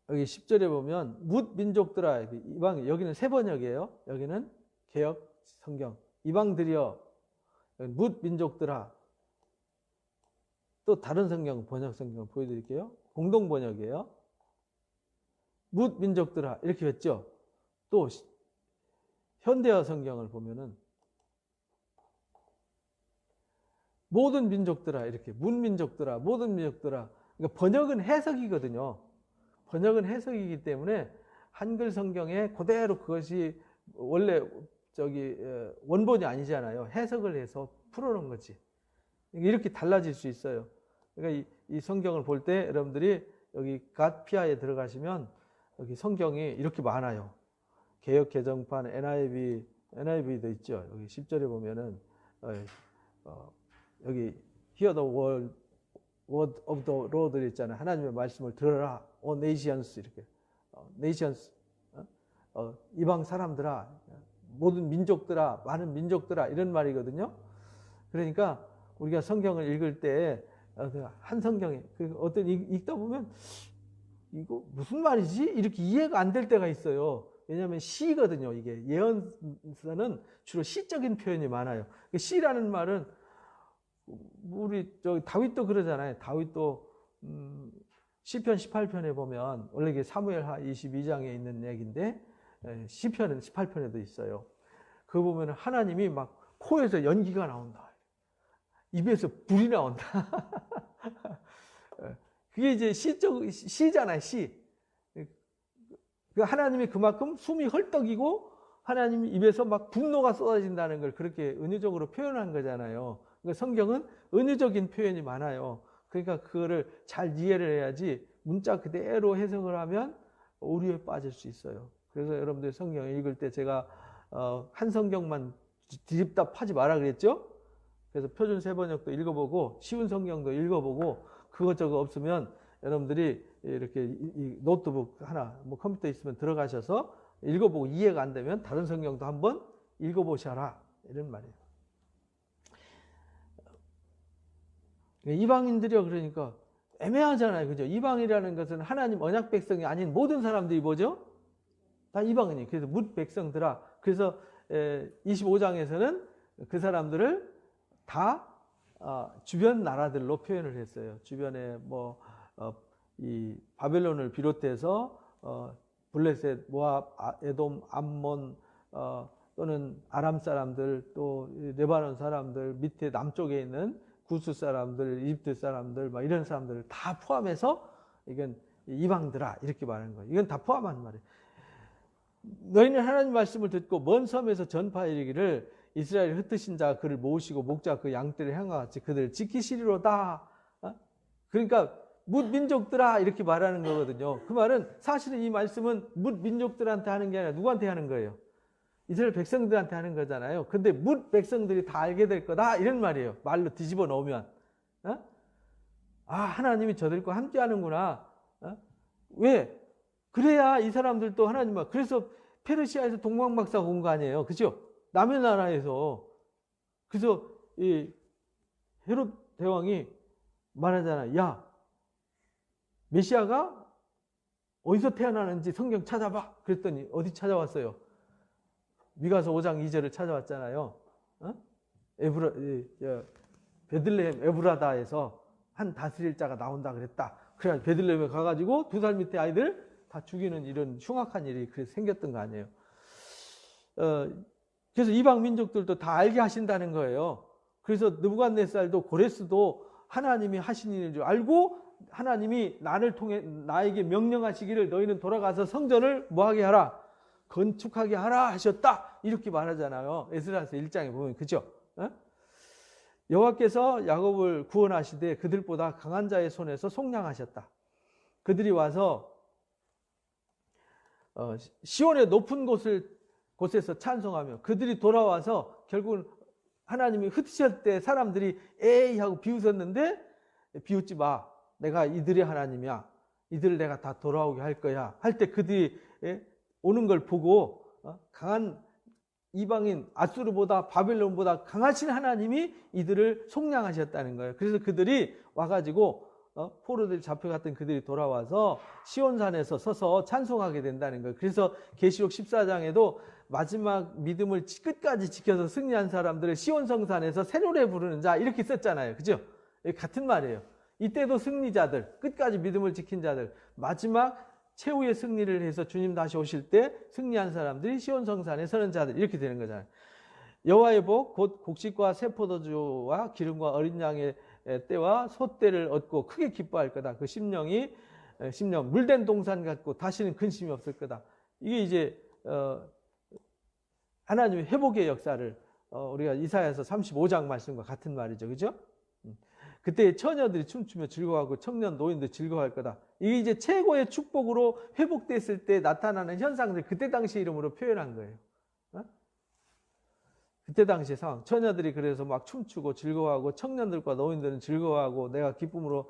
여기 10절에 보면 뭇 민족들아, 이방, 여기는 새 번역이에요. 여기는 개역 성경. 이방들이여 뭇 민족들아. 또 다른 성경, 번역 성경 보여드릴게요. 공동 번역이에요. 뭇 민족들아 이렇게 했죠. 또 현대어 성경을 보면은 모든 민족들아 이렇게, 문민족들아, 모든 민족들아. 그러니까 번역은 해석이거든요. 번역은 해석이기 때문에 한글 성경에 그대로 그것이 원래 원본이 아니잖아요. 해석을 해서 풀어놓은 거지. 이렇게 달라질 수 있어요. 그러니까 이 성경을 볼 때 여러분들이 여기 갓피아에 들어가시면 여기 성경이 이렇게 많아요. 개역 개정판, NIV도 있죠. 여기 10절에 보면은 여기 Hear the word of the Lord 있잖아요. 하나님의 말씀을 들어라. O nations 이렇게. nations 이방 사람들아, 모든 민족들아, 많은 민족들아 이런 말이거든요. 그러니까 우리가 성경을 읽을 때 한 성경에 어떤 읽다 보면 이거 무슨 말이지? 이렇게 이해가 안 될 때가 있어요. 왜냐하면 시거든요. 이게 예언서는 주로 시적인 표현이 많아요. 시라는 말은 우리 다윗도 그러잖아요. 다윗도 시편 18편에 보면 원래 이게 사무엘하 22장에 있는 얘기인데 시편은 18편에도 있어요. 그거 보면 하나님이 막 코에서 연기가 나온다. 입에서 불이 나온다. 그게 이제 시잖아요, 시. 하나님이 그만큼 숨이 헐떡이고 하나님이 입에서 막 분노가 쏟아진다는 걸 그렇게 은유적으로 표현한 거잖아요. 그러니까 성경은 은유적인 표현이 많아요. 그러니까 그거를 잘 이해를 해야지 문자 그대로 해석을 하면 오류에 빠질 수 있어요. 그래서 여러분들 성경을 읽을 때 제가 한 성경만 뒤집답하지 마라 그랬죠? 그래서 표준 세번역도 읽어보고 쉬운 성경도 읽어보고 그것저것 없으면 여러분들이 이렇게 이 노트북 하나 뭐 컴퓨터 있으면 들어가셔서 읽어보고 이해가 안 되면 다른 성경도 한번 읽어보셔라 이런 말이에요. 이방인들이요 그러니까 애매하잖아요. 그죠? 이방이라는 것은 하나님 언약 백성이 아닌 모든 사람들이 뭐죠? 다 이방인이. 그래서 뭇 백성들아. 그래서 25장에서는 그 사람들을 다 주변 나라들로 표현을 했어요. 주변에 뭐 이 바벨론을 비롯해서 블레셋, 모압, 에돔, 암몬 또는 아람 사람들 또 레바논 사람들 밑에 남쪽에 있는 구스 사람들, 이집트 사람들 막 이런 사람들을 다 포함해서 이건 이방들아 이렇게 말하는 거예요. 이건 다 포함한 말이에요. 너희는 하나님 말씀을 듣고 먼 섬에서 전파이르기를 이스라엘 흩으신 자 그를 모으시고 목자 그 양떼를 향과 같이 그들을 지키시리로다. 그러니까 뭇 민족들아 이렇게 말하는 거거든요. 그 말은 사실은 이 말씀은 뭇 민족들한테 하는 게 아니라 누구한테 하는 거예요? 이스라엘 백성들한테 하는 거잖아요. 근데 뭇 백성들이 다 알게 될 거다 이런 말이에요. 말로 뒤집어 놓으면 하나님이 저들과 함께 하는구나. 왜? 그래야 이 사람들도 하나님 말. 그래서 페르시아에서 동방박사 온 거 아니에요. 그죠? 남의 나라에서. 그래서 이 헤롯 대왕이 말하잖아. 야, 메시아가 어디서 태어나는지 성경 찾아봐. 그랬더니 어디 찾아왔어요? 미가서 5장 2절을 찾아왔잖아요. 베들레헴 에브라다에서 한 다스릴 자가 나온다 그랬다. 그래 베들레헴에 가가지고 2살 밑에 아이들 다 죽이는 이런 흉악한 일이 그래서 생겼던 거 아니에요. 그래서 이방 민족들도 다 알게 하신다는 거예요. 그래서 느부갓네살도 고레스도 하나님이 하신 일인 줄 알고 하나님이 나를 통해 나에게 명령하시기를 너희는 돌아가서 성전을 뭐하게 하라? 건축하게 하라 하셨다. 이렇게 말하잖아요. 에스라서 1장에 보면 그죠? 여호와께서 야곱을 구원하시되 그들보다 강한 자의 손에서 속량하셨다. 그들이 와서 시온의 높은 곳에서 찬송하며 그들이 돌아와서 결국은 하나님이 흩으실 때 사람들이 에이 하고 비웃었는데 비웃지 마. 내가 이들의 하나님이야. 이들을 내가 다 돌아오게 할 거야. 할 때 그들이 오는 걸 보고 강한 이방인 아수르보다 바벨론보다 강하신 하나님이 이들을 속량하셨다는 거예요. 그래서 그들이 와가지고 포로들 잡혀갔던 그들이 돌아와서 시온산에서 서서 찬송하게 된다는 거예요. 그래서 계시록 14장에도 마지막 믿음을 끝까지 지켜서 승리한 사람들을 시온성산에서 새 노래 부르는 자 이렇게 썼잖아요. 그죠? 같은 말이에요. 이때도 승리자들, 끝까지 믿음을 지킨 자들, 마지막 최후의 승리를 해서 주님 다시 오실 때 승리한 사람들이 시온성산에 서는 자들 이렇게 되는 거잖아요. 여호와의 복 곧 곡식과 새 포도주와 기름과 어린 양의 때와 소때를 얻고 크게 기뻐할 거다. 그 심령 물된 동산 같고 다시는 근심이 없을 거다. 이게 이제 하나님의 회복의 역사를 우리가 이사야서 35장 말씀과 같은 말이죠. 그죠? 그때 처녀들이 춤추며 즐거워하고 청년 노인도 즐거워할 거다. 이게 이제 최고의 축복으로 회복됐을 때 나타나는 현상들 그때 당시 이름으로 표현한 거예요. 그때 당시 상황. 처녀들이 그래서 막 춤추고 즐거워하고 청년들과 노인들은 즐거워하고 내가 기쁨으로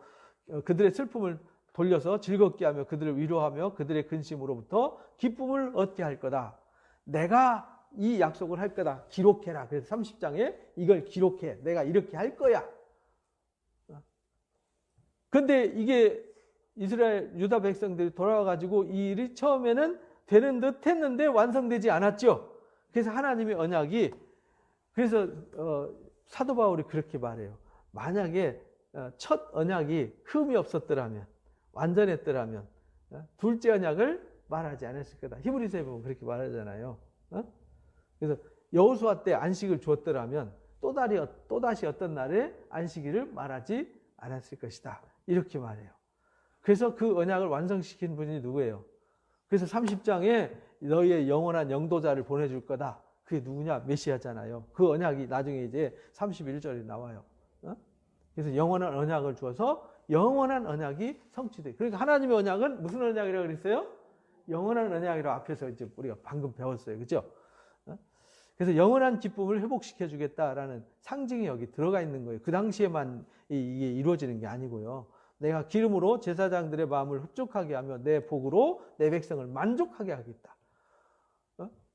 그들의 슬픔을 돌려서 즐겁게 하며 그들을 위로하며 그들의 근심으로부터 기쁨을 얻게 할 거다. 내가 이 약속을 할 거다. 기록해라. 그래서 30장에 이걸 기록해. 내가 이렇게 할 거야. 근데 이게 이스라엘 유다 백성들이 돌아와가지고 이 일이 처음에는 되는 듯 했는데 완성되지 않았죠. 그래서 하나님의 언약이, 그래서 사도 바울이 그렇게 말해요. 만약에 첫 언약이 흠이 없었더라면, 완전했더라면 둘째 언약을 말하지 않았을 거다. 히브리서에 보면 그렇게 말하잖아요. 그래서 여호수아 때 안식을 주었더라면 또다시 어떤 날에 안식일을 말하지 않았을 것이다. 이렇게 말해요. 그래서 그 언약을 완성시킨 분이 누구예요? 그래서 30장에 너희의 영원한 영도자를 보내줄 거다. 그게 누구냐? 메시아잖아요. 그 언약이 나중에 이제 31절에 나와요. 그래서 영원한 언약을 주어서 영원한 언약이 성취돼. 그러니까 하나님의 언약은 무슨 언약이라고 그랬어요? 영원한 언약이라고 앞에서 이제 우리가 방금 배웠어요. 그죠? 그래서 영원한 기쁨을 회복시켜 주겠다라는 상징이 여기 들어가 있는 거예요. 그 당시에만 이게 이루어지는 게 아니고요. 내가 기름으로 제사장들의 마음을 흡족하게 하며 내 복으로 내 백성을 만족하게 하겠다.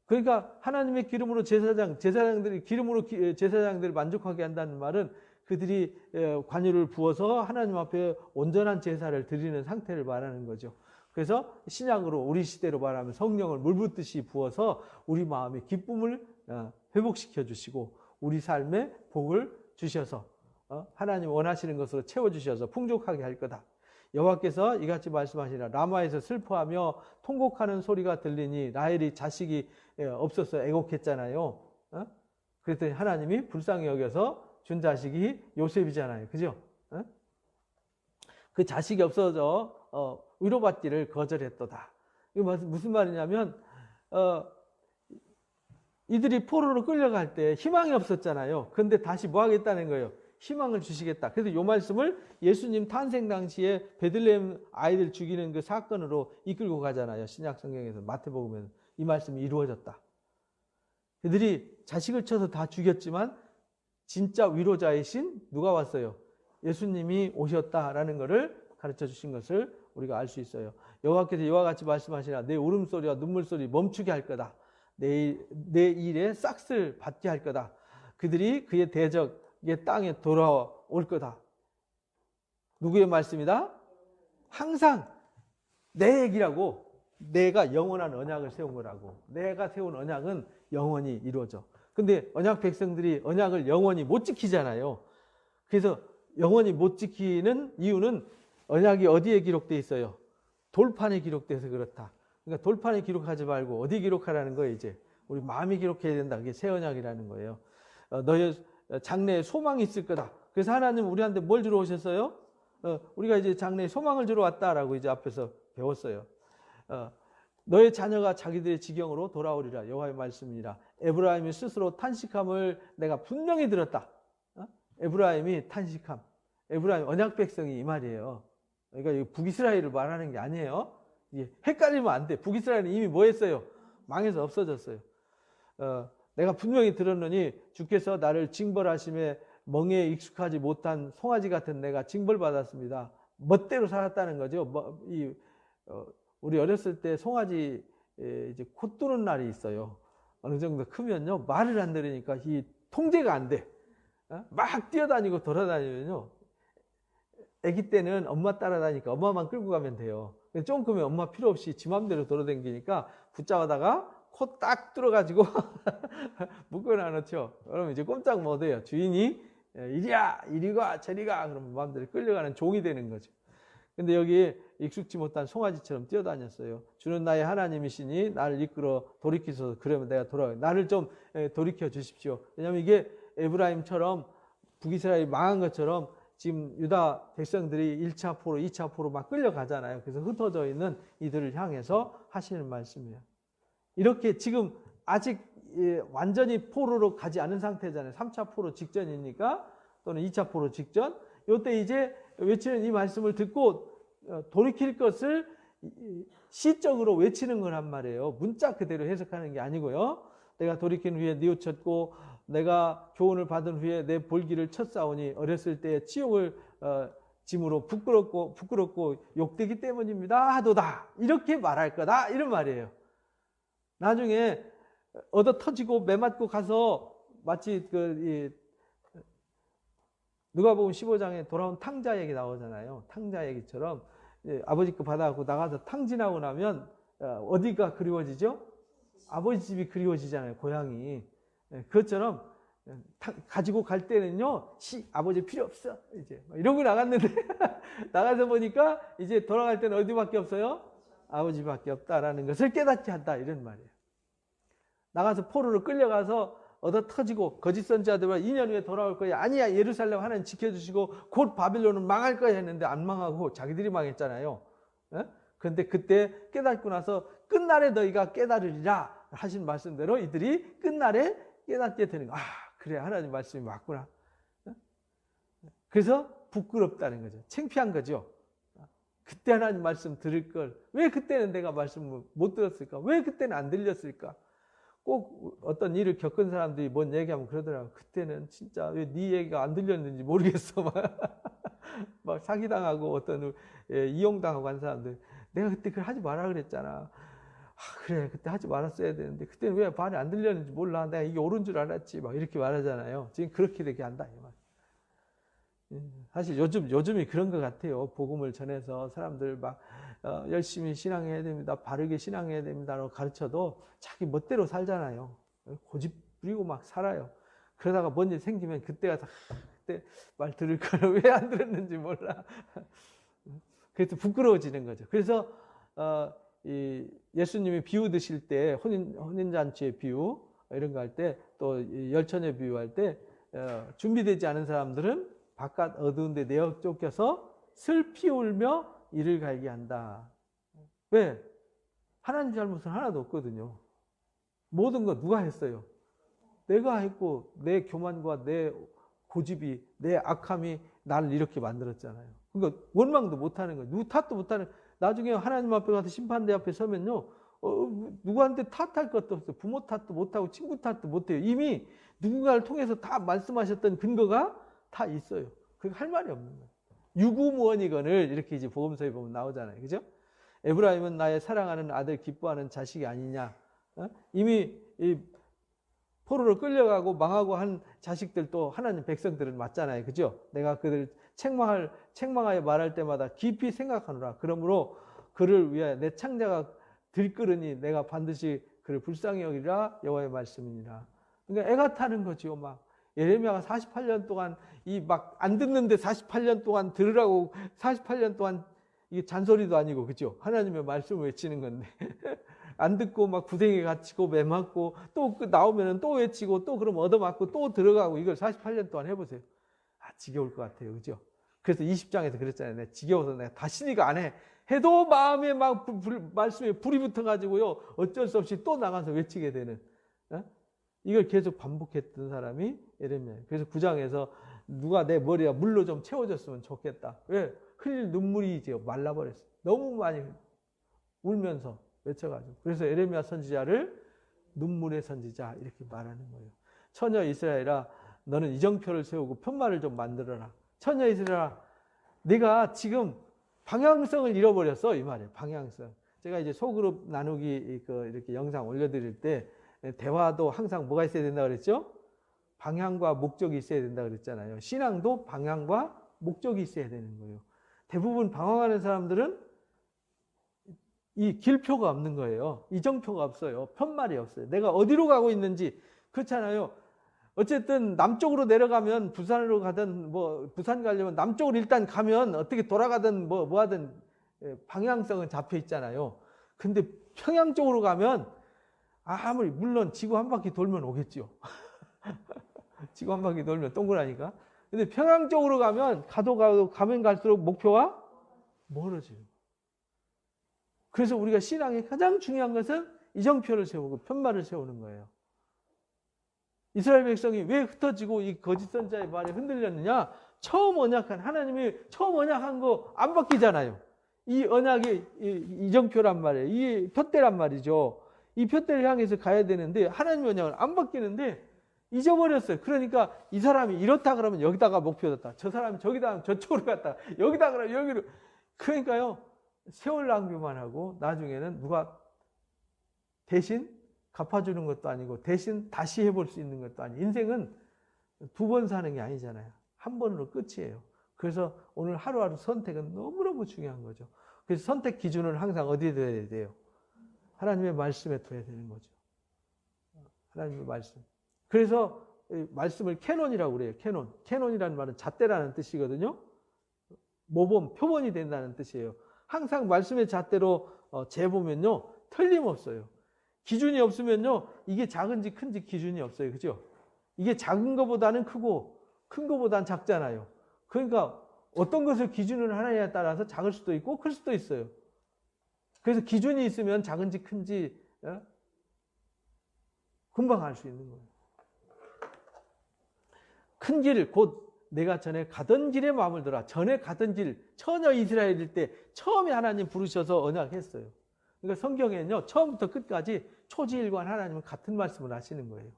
그러니까 하나님의 기름으로 제사장들이 기름으로 제사장들을 만족하게 한다는 말은 그들이 관유를 부어서 하나님 앞에 온전한 제사를 드리는 상태를 말하는 거죠. 그래서 신약으로 우리 시대로 말하면 성령을 물붓듯이 부어서 우리 마음의 기쁨을 회복시켜 주시고 우리 삶에 복을 주셔서 하나님 원하시는 것으로 채워주셔서 풍족하게 할 거다. 여호와께서 이같이 말씀하시라. 라마에서 슬퍼하며 통곡하는 소리가 들리니 라헬이 자식이 없어서 애곡했잖아요. 그랬더니 하나님이 불쌍히 여겨서 준 자식이 요셉이잖아요. 그죠? 그 자식이 없어져 위로받기를 거절했도다. 이거 무슨 말이냐면 이들이 포로로 끌려갈 때 희망이 없었잖아요. 그런데 다시 뭐 하겠다는 거예요? 희망을 주시겠다. 그래서 이 말씀을 예수님 탄생 당시에 베들레헴 아이들 죽이는 그 사건으로 이끌고 가잖아요. 신약 성경에서 마태복음에는 이 말씀이 이루어졌다. 그들이 자식을 쳐서 다 죽였지만 진짜 위로자이신 누가 왔어요? 예수님이 오셨다라는 것을 가르쳐 주신 것을 우리가 알 수 있어요. 여호와께서 이와 같이 말씀하시라. 내 울음소리와 눈물소리 멈추게 할 거다. 내 일에 싹쓸 받게 할 거다. 그들이 그의 대적의 땅에 돌아올 거다. 누구의 말씀이다? 항상 내 얘기라고. 내가 영원한 언약을 세운 거라고. 내가 세운 언약은 영원히 이루어져. 근데 언약 백성들이 언약을 영원히 못 지키잖아요. 그래서 영원히 못 지키는 이유는 언약이 어디에 기록되어 있어요? 돌판에 기록돼서 그렇다. 그러니까 돌판에 기록하지 말고 어디 기록하라는 거예요, 이제. 우리 마음이 기록해야 된다. 그게 새 언약이라는 거예요. 너의 장래에 소망이 있을 거다. 그래서 하나님 우리한테 뭘 주러 오셨어요? 우리가 이제 장래에 소망을 주러 왔다라고 이제 앞에서 배웠어요. 너의 자녀가 자기들의 지경으로 돌아오리라. 여호와의 말씀이니라. 에브라임이 스스로 탄식함을 내가 분명히 들었다. 에브라임이 탄식함. 에브라임 언약 백성이 이 말이에요. 그러니까 북이스라엘을 말하는 게 아니에요. 헷갈리면 안 돼. 북이스라엘은 이미 뭐 했어요? 망해서 없어졌어요. 내가 분명히 들었느니 주께서 나를 징벌하심에 멍에에 익숙하지 못한 송아지 같은 내가 징벌받았습니다. 멋대로 살았다는 거죠. 우리 어렸을 때 송아지 이제 코 뜨는 날이 있어요. 어느 정도 크면요 말을 안 들으니까 이 통제가 안 돼. 막 뛰어다니고 돌아다니면요. 아기 때는 엄마 따라다니니까 엄마만 끌고 가면 돼요. 좀 크면 엄마 필요 없이 지 맘대로 돌아다니니까 붙잡아다가 코 딱 뚫어가지고 묶어놔 놓죠. 그러면 이제 꼼짝 못해요. 주인이 이리야, 이리가, 저리가 그러면 마음대로 끌려가는 종이 되는 거죠. 근데 여기 익숙지 못한 송아지처럼 뛰어다녔어요. 주는 나의 하나님이시니 나를 이끌어 돌이키소서. 그러면 내가 돌아가. 나를 좀 돌이켜 주십시오. 왜냐하면 이게 에브라임처럼 북이스라엘이 망한 것처럼 지금 유다 백성들이 1차 포로, 2차 포로 막 끌려가잖아요. 그래서 흩어져 있는 이들을 향해서 하시는 말씀이에요. 이렇게 지금 아직 완전히 포로로 가지 않은 상태잖아요. 3차 포로 직전이니까 또는 2차 포로 직전. 이때 이제 외치는 이 말씀을 듣고 돌이킬 것을 시적으로 외치는 거란 말이에요. 문자 그대로 해석하는 게 아니고요. 내가 돌이킨 후에 뉘우쳤고 내가 교훈을 받은 후에 내 볼기를 쳤사오니 어렸을 때의 치욕을 짐으로 부끄럽고 욕되기 때문입니다 하도다. 이렇게 말할 거다. 이런 말이에요. 나중에 얻어 터지고 매맞고 가서 마치 누가복음 15장에 돌아온 탕자 얘기 나오잖아요. 탕자 얘기처럼 아버지 거 받아갖고 나가서 탕진하고 나면 어디가 그리워지죠? 아버지 집이 그리워지잖아요. 고향이. 그것처럼 가지고 갈 때는요, 아버지 필요 없어. 이제 이러고 나갔는데 나가서 보니까 이제 돌아갈 때는 어디밖에 없어요? 아버지밖에 없다라는 것을 깨닫게 한다, 이런 말이에요. 나가서 포로로 끌려가서 얻어 터지고 거짓 선지자들과 2년 후에 돌아올 거야. 아니야, 예루살렘 하나님 지켜주시고 곧 바빌론은 망할 거야 했는데 안 망하고 자기들이 망했잖아요. 그런데 그때 깨닫고 나서 끝날에 너희가 깨달으리라 하신 말씀대로 이들이 끝날에 깨닫게 되는 거야. 그래, 하나님 말씀이 맞구나. 그래서 부끄럽다는 거죠. 창피한 거죠. 그때 하나님 말씀 들을 걸 왜 그때는 내가 말씀을 못 들었을까? 왜 그때는 안 들렸을까? 꼭 어떤 일을 겪은 사람들이 뭔 얘기하면 그러더라고요. 그때는 진짜 왜 네 얘기가 안 들렸는지 모르겠어. 막 사기당하고 어떤 이용당하고 한 사람들, 내가 그때 그걸 하지 마라 그랬잖아. 그래, 그때 하지 말았어야 되는데 그때는 왜 말이 안 들렸는지 몰라. 내가 이게 옳은 줄 알았지. 막 이렇게 말하잖아요. 지금 그렇게 되게 한다, 이 말. 사실 요즘이 그런 것 같아요. 복음을 전해서 사람들 막 열심히 신앙해야 됩니다. 바르게 신앙해야 됩니다라고 가르쳐도 자기 멋대로 살잖아요. 고집 부리고 막 살아요. 그러다가 뭔 일 생기면 그때 가서 그때 말 들을 걸 왜 안 들었는지 몰라. 그래서 부끄러워지는 거죠. 그래서 예수님이 비유 드실 때 혼인잔치의 비유 이런 거 할 때 또 열처녀 비유할 때 준비되지 않은 사람들은 바깥 어두운 데 내어 쫓겨서 슬피 울며 이를 갈게 한다. 왜? 하나님 잘못은 하나도 없거든요. 모든 거 누가 했어요? 내가 했고 내 교만과 내 고집이, 내 악함이 나를 이렇게 만들었잖아요. 그러니까 원망도 못하는 거예요. 누구 탓도 못하는. 나중에 하나님 앞에 가서 심판대 앞에 서면요, 누구한테 탓할 것도 없어요. 부모 탓도 못하고 친구 탓도 못해요. 이미 누군가를 통해서 다 말씀하셨던 근거가 다 있어요. 그게 할 말이 없는 거예요. 유구무원이건을 이렇게 이제 복음서에 보면 나오잖아요. 그죠? 에브라임은 나의 사랑하는 아들, 기뻐하는 자식이 아니냐. 이미 이 포로로 끌려가고 망하고 한 자식들도 하나님 백성들은 맞잖아요. 그죠? 내가 그들 책망하여 말할 때마다 깊이 생각하노라. 그러므로 그를 위하여 내 창자가 들끓으니 내가 반드시 그를 불쌍히 여기라. 여호와의 말씀이니라. 그러니까 애가 타는 거죠. 막 예레미야가 48년 동안 이 막 안 듣는데 48년 동안 들으라고 48년 동안 이게 잔소리도 아니고, 그죠? 하나님의 말씀을 외치는 건데 안 듣고 막 구덩이에 갇히고 매맞고 또 나오면은 또 외치고 또 그럼 얻어맞고 또 들어가고, 이걸 48년 동안 해보세요. 지겨울 것 같아요. 그죠? 그래서 20장에서 그랬잖아요. 내가 지겨워서 내가 다시는 이거 안 해. 해도 마음에 막 말씀에 불이 붙어가지고요, 어쩔 수 없이 또 나가서 외치게 되는. 이걸 계속 반복했던 사람이 예레미야예요. 그래서 9장에서 누가 내 머리가 물로 좀 채워졌으면 좋겠다. 왜? 흘릴 눈물이 이제 말라버렸어요. 너무 많이 울면서 외쳐가지고. 그래서 예레미야 선지자를 눈물의 선지자 이렇게 말하는 거예요. 처녀 이스라엘아, 너는 이정표를 세우고 편말을 좀 만들어라. 처녀 이스라엘아, 네가 지금 방향성을 잃어버렸어, 이 말이에요. 방향성. 제가 이제 소그룹 나누기 이렇게 영상 올려드릴 때 대화도 항상 뭐가 있어야 된다 그랬죠? 방향과 목적이 있어야 된다 그랬잖아요. 신앙도 방향과 목적이 있어야 되는 거예요. 대부분 방황하는 사람들은 이 길표가 없는 거예요. 이정표가 없어요. 편말이 없어요. 내가 어디로 가고 있는지. 그렇잖아요. 어쨌든 남쪽으로 내려가면 부산으로 가든 뭐 부산 가려면 남쪽으로 일단 가면 어떻게 돌아가든 뭐 하든 방향성은 잡혀 있잖아요. 근데 평양 쪽으로 가면 아무리 물론 지구 한 바퀴 돌면 오겠죠. 지구 한 바퀴 돌면 동그라니까. 근데 평양 쪽으로 가면 가면 갈수록 목표가 멀어져요. 그래서 우리가 신앙의 가장 중요한 것은 이정표를 세우고 편말을 세우는 거예요. 이스라엘 백성이 왜 흩어지고 이 거짓 선지자의 말에 흔들렸느냐? 처음 언약한, 하나님이 처음 언약한 거 안 바뀌잖아요. 이 언약이 이정표란 말이에요. 이 표대란 말이죠. 이 표대를 향해서 가야 되는데 하나님의 언약은 안 바뀌는데 잊어버렸어요. 그러니까 이 사람이 이렇다 그러면 여기다가 목표 뒀다. 저 사람이 저기다 하면 저쪽으로 갔다. 여기다 그러면 여기로. 그러니까요, 세월 낭비만 하고 나중에는 누가 대신 갚아주는 것도 아니고 대신 다시 해볼 수 있는 것도 아니고 인생은 두 번 사는 게 아니잖아요. 한 번으로 끝이에요. 그래서 오늘 하루하루 선택은 너무너무 중요한 거죠. 그래서 선택 기준은 항상 어디에 둬야 돼요? 하나님의 말씀에 둬야 되는 거죠. 하나님의 말씀. 그래서 말씀을 캐논이라고 그래요. 캐논. 캐논이라는 말은 잣대라는 뜻이거든요. 모범, 표본이 된다는 뜻이에요. 항상 말씀의 잣대로 재보면요, 틀림없어요. 기준이 없으면요, 이게 작은지 큰지 기준이 없어요. 그죠? 이게 작은 것보다는 크고, 큰 것보다는 작잖아요. 그러니까 어떤 것을 기준을 하느냐에 따라서 작을 수도 있고, 클 수도 있어요. 그래서 기준이 있으면 작은지 큰지, 금방 알 수 있는 거예요. 큰 길, 곧 내가 전에 가던 길에 마음을 들어. 전에 가던 길, 처녀 이스라엘일 때 처음에 하나님 부르셔서 언약했어요. 그러니까 성경에는요, 처음부터 끝까지 초지일관 하나님은 같은 말씀을 하시는 거예요.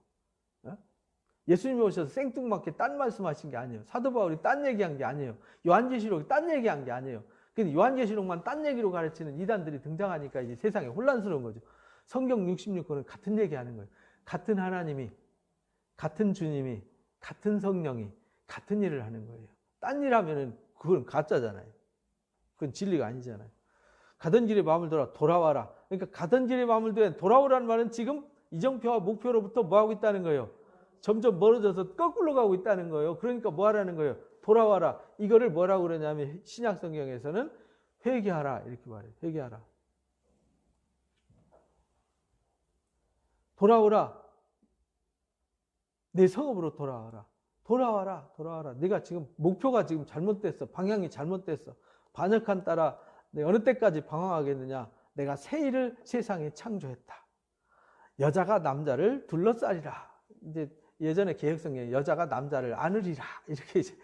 예수님이 오셔서 생뚱맞게 딴 말씀하신 게 아니에요. 사도 바울이 딴 얘기한 게 아니에요. 요한계시록이 딴 얘기한 게 아니에요. 근데 요한계시록만 딴 얘기로 가르치는 이단들이 등장하니까 이제 세상에 혼란스러운 거죠. 성경 66권은 같은 얘기하는 거예요. 같은 하나님이, 같은 주님이, 같은 성령이 같은 일을 하는 거예요. 딴 일 하면은 그건 가짜잖아요. 그건 진리가 아니잖아요. 가던 길에 마음을 들어 돌아와라. 그러니까 가던 길에 마음을 들어 돌아오라는 말은 지금 이정표와 목표로부터 뭐 하고 있다는 거예요? 점점 멀어져서 거꾸로 가고 있다는 거예요. 그러니까 뭐 하라는 거예요? 돌아와라. 이거를 뭐라고 그러냐면 신약 성경에서는 회개하라 이렇게 말해요. 회개하라. 돌아오라. 내 성읍으로 돌아와라. 돌아와라. 돌아와라. 내가 지금 목표가 지금 잘못됐어. 방향이 잘못됐어. 반역한 따라 내가 어느 때까지 방황하겠느냐. 내가 새 일을 세상에 창조했다. 여자가 남자를 둘러싸리라. 이제 예전에 개혁성경에 여자가 남자를 안으리라. 이렇게 이제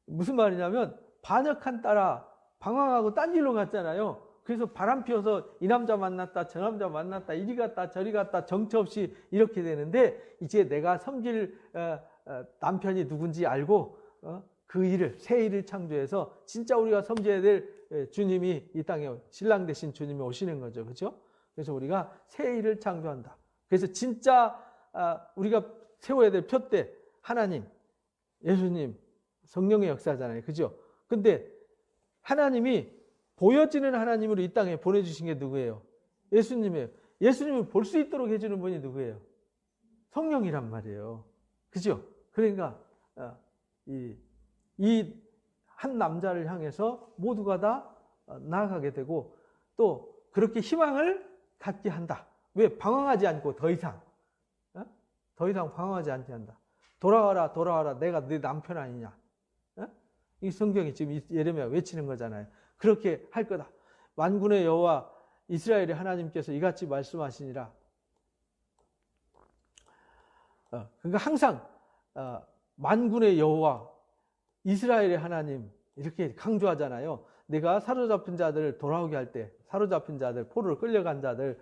무슨 말이냐면 반역한 따라 방황하고 딴 길로 갔잖아요. 그래서 바람 피워서 이 남자 만났다, 저 남자 만났다, 이리 갔다, 저리 갔다, 정처 없이 이렇게 되는데 이제 내가 섬길 남편이 누군지 알고 그 일을, 새 일을 창조해서 진짜 우리가 섬겨야 될 주님이 이 땅에 신랑 되신 주님이 오시는 거죠. 그렇죠? 그래서 우리가 새 일을 창조한다. 그래서 진짜 우리가 세워야 될 표대 하나님, 예수님, 성령의 역사잖아요. 그죠? 근데 하나님이 보여지는 하나님으로 이 땅에 보내주신 게 누구예요? 예수님이에요. 예수님을 볼 수 있도록 해주는 분이 누구예요? 성령이란 말이에요. 그죠? 그러니까 이 한 남자를 향해서 모두가 다 나아가게 되고 또 그렇게 희망을 갖게 한다. 왜? 방황하지 않고 더 이상 방황하지 않게 한다. 돌아와라, 돌아와라. 내가 네 남편 아니냐. 이 성경이 지금 예레미야 외치는 거잖아요. 그렇게 할 거다. 만군의 여호와 이스라엘의 하나님께서 이같이 말씀하시니라. 그러니까 항상 만군의 여호와 이스라엘의 하나님 이렇게 강조하잖아요. 내가 사로잡힌 자들을 돌아오게 할 때, 사로잡힌 자들, 포로로 끌려간 자들,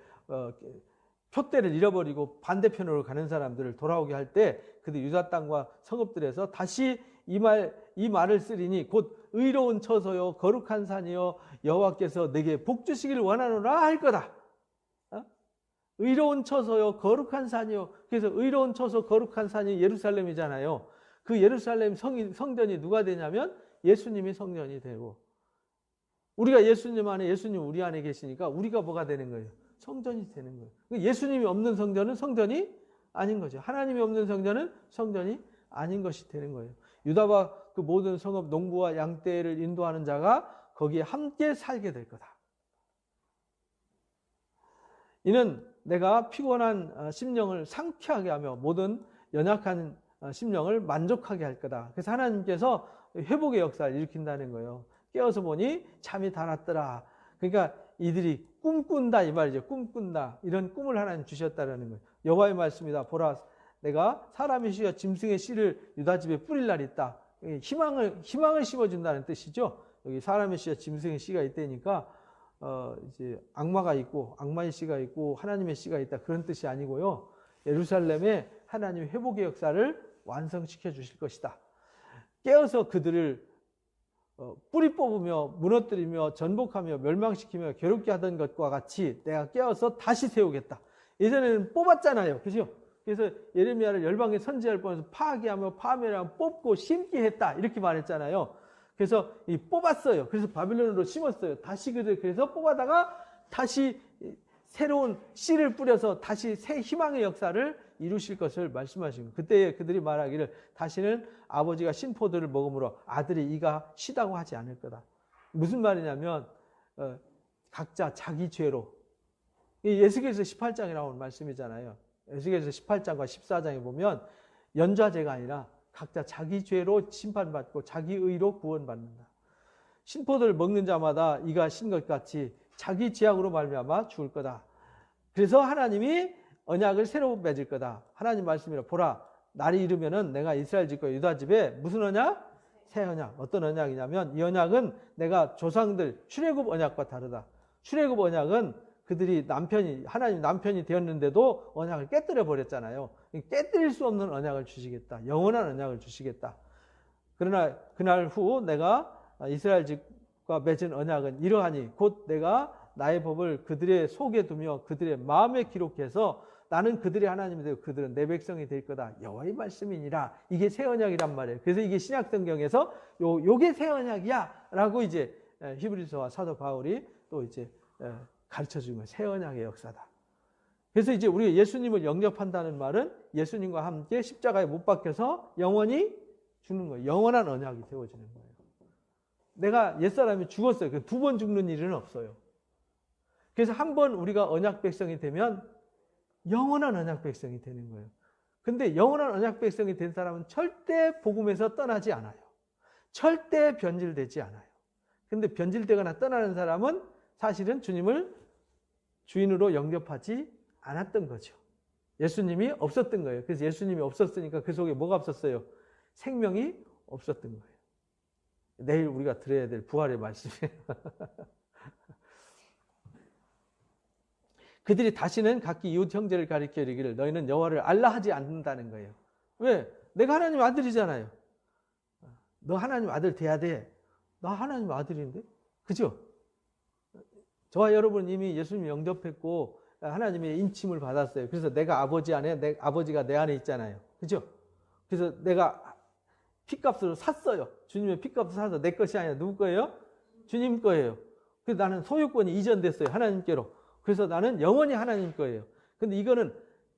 표대를 잃어버리고 반대편으로 가는 사람들을 돌아오게 할 때 그들 유다 땅과 성읍들에서 다시 이 말을 쓰리니 곧 의로운 처소요 거룩한 산이요 여호와께서 내게 복 주시기를 원하노라 할 거다. 의로운 처소요 거룩한 산이요. 그래서 의로운 처소 거룩한 산이 예루살렘이잖아요. 그 예루살렘 성전이 누가 되냐면 예수님이 성전이 되고 우리가 예수님 안에 예수님 우리 안에 계시니까 우리가 뭐가 되는 거예요? 성전이 되는 거예요. 예수님이 없는 성전은 성전이 아닌 거죠. 하나님이 없는 성전은 성전이 아닌 것이 되는 거예요. 유다와 그 모든 성읍 농부와 양떼를 인도하는 자가 거기에 함께 살게 될 거다. 이는 내가 피곤한 심령을 상쾌하게 하며 모든 연약한 심령을 만족하게 할 거다. 그래서 하나님께서 회복의 역사를 일으킨다는 거예요. 깨어서 보니 잠이 달았더라. 그러니까 이들이 꿈꾼다 이 말이죠. 꿈꾼다. 이런 꿈을 하나님 주셨다라는 거예요. 여호와의 말씀이다. 보라 내가 사람의 씨와 짐승의 씨를 유다 집에 뿌릴 날이 있다. 희망을 심어준다는 뜻이죠. 여기 사람의 씨와 짐승의 씨가 있다니까 이제 악마가 있고 악마의 씨가 있고 하나님의 씨가 있다 그런 뜻이 아니고요. 예루살렘에 하나님의 회복의 역사를 완성시켜 주실 것이다. 깨어서 그들을 뿌리 뽑으며 무너뜨리며 전복하며 멸망시키며 괴롭게 하던 것과 같이 내가 깨어서 다시 세우겠다. 예전에는 뽑았잖아요. 그죠? 그래서 예레미야를 열방에 선지자를 보내서 파괴하며 파멸하며 뽑고 심게 했다. 이렇게 말했잖아요. 그래서 뽑았어요. 그래서 바빌론으로 심었어요. 다시 그래서 뽑아다가 다시 새로운 씨를 뿌려서 다시 새 희망의 역사를 이루실 것을 말씀하시고, 그때 그들이 말하기를 다시는 아버지가 신포도를 먹음으로 아들이 이가 시다고 하지 않을 거다. 무슨 말이냐면 각자 자기 죄로, 에스겔서 18장에 나오는 말씀이잖아요. 에스겔서 18장과 14장에 보면 연좌제가 아니라 각자 자기 죄로 심판받고 자기 의로 구원받는다. 신포도를 먹는 자마다 이가 신 것 같이 자기 죄악으로 말미암아 죽을 거다. 그래서 하나님이 언약을 새로 맺을 거다. 하나님 말씀이라, 보라 날이 이르면은 내가 이스라엘 집과 유다 집에 무슨 언약? 새 언약. 어떤 언약이냐면 이 언약은 내가 조상들 출애굽 언약과 다르다. 출애굽 언약은 그들이 하나님 남편이 되었는데도 언약을 깨뜨려 버렸잖아요. 깨뜨릴 수 없는 언약을 주시겠다. 영원한 언약을 주시겠다. 그러나 그날 후 내가 이스라엘 집과 맺은 언약은 이러하니 곧 내가 나의 법을 그들의 속에 두며 그들의 마음에 기록해서 나는 그들의 하나님이 되고 그들은 내 백성이 될 거다. 여호와의 말씀이니라. 이게 새 언약이란 말이에요. 그래서 이게 신약 성경에서 요게 새 언약이야 라고 이제 히브리서와 사도 바울이 또 이제 가르쳐 주는 거예요. 새 언약의 역사다. 그래서 이제 우리가 예수님을 영접한다는 말은 예수님과 함께 십자가에 못 박혀서 영원히 죽는 거예요. 영원한 언약이 되어지는 거예요. 내가 옛사람이 죽었어요. 2번 죽는 일은 없어요. 그래서 한 번 우리가 언약 백성이 되면 영원한 언약 백성이 되는 거예요. 근데 영원한 언약 백성이 된 사람은 절대 복음에서 떠나지 않아요. 절대 변질되지 않아요. 근데 변질되거나 떠나는 사람은 사실은 주님을 주인으로 영접하지 않았던 거죠. 예수님이 없었던 거예요. 그래서 예수님이 없었으니까 그 속에 뭐가 없었어요? 생명이 없었던 거예요. 내일 우리가 들어야 될 부활의 말씀이에요. 그들이 다시는 각기 이웃 형제를 가리켜 이르기를 너희는 여호와를 알라 하지 않는다는 거예요. 왜? 내가 하나님 아들이잖아요. 너 하나님 아들 돼야 돼. 나 하나님 아들인데? 그죠? 저와 여러분은 이미 예수님 영접했고 하나님의 인침을 받았어요. 그래서 내가 아버지 안에, 내 아버지가 내 안에 있잖아요. 그죠? 그래서 내가 핏값으로 샀어요. 주님의 핏값으로 사서 내 것이 아니라 누구 거예요? 주님 거예요. 그래서 나는 소유권이 이전됐어요. 하나님께로. 그래서 나는 영원히 하나님 거예요. 근데 이거는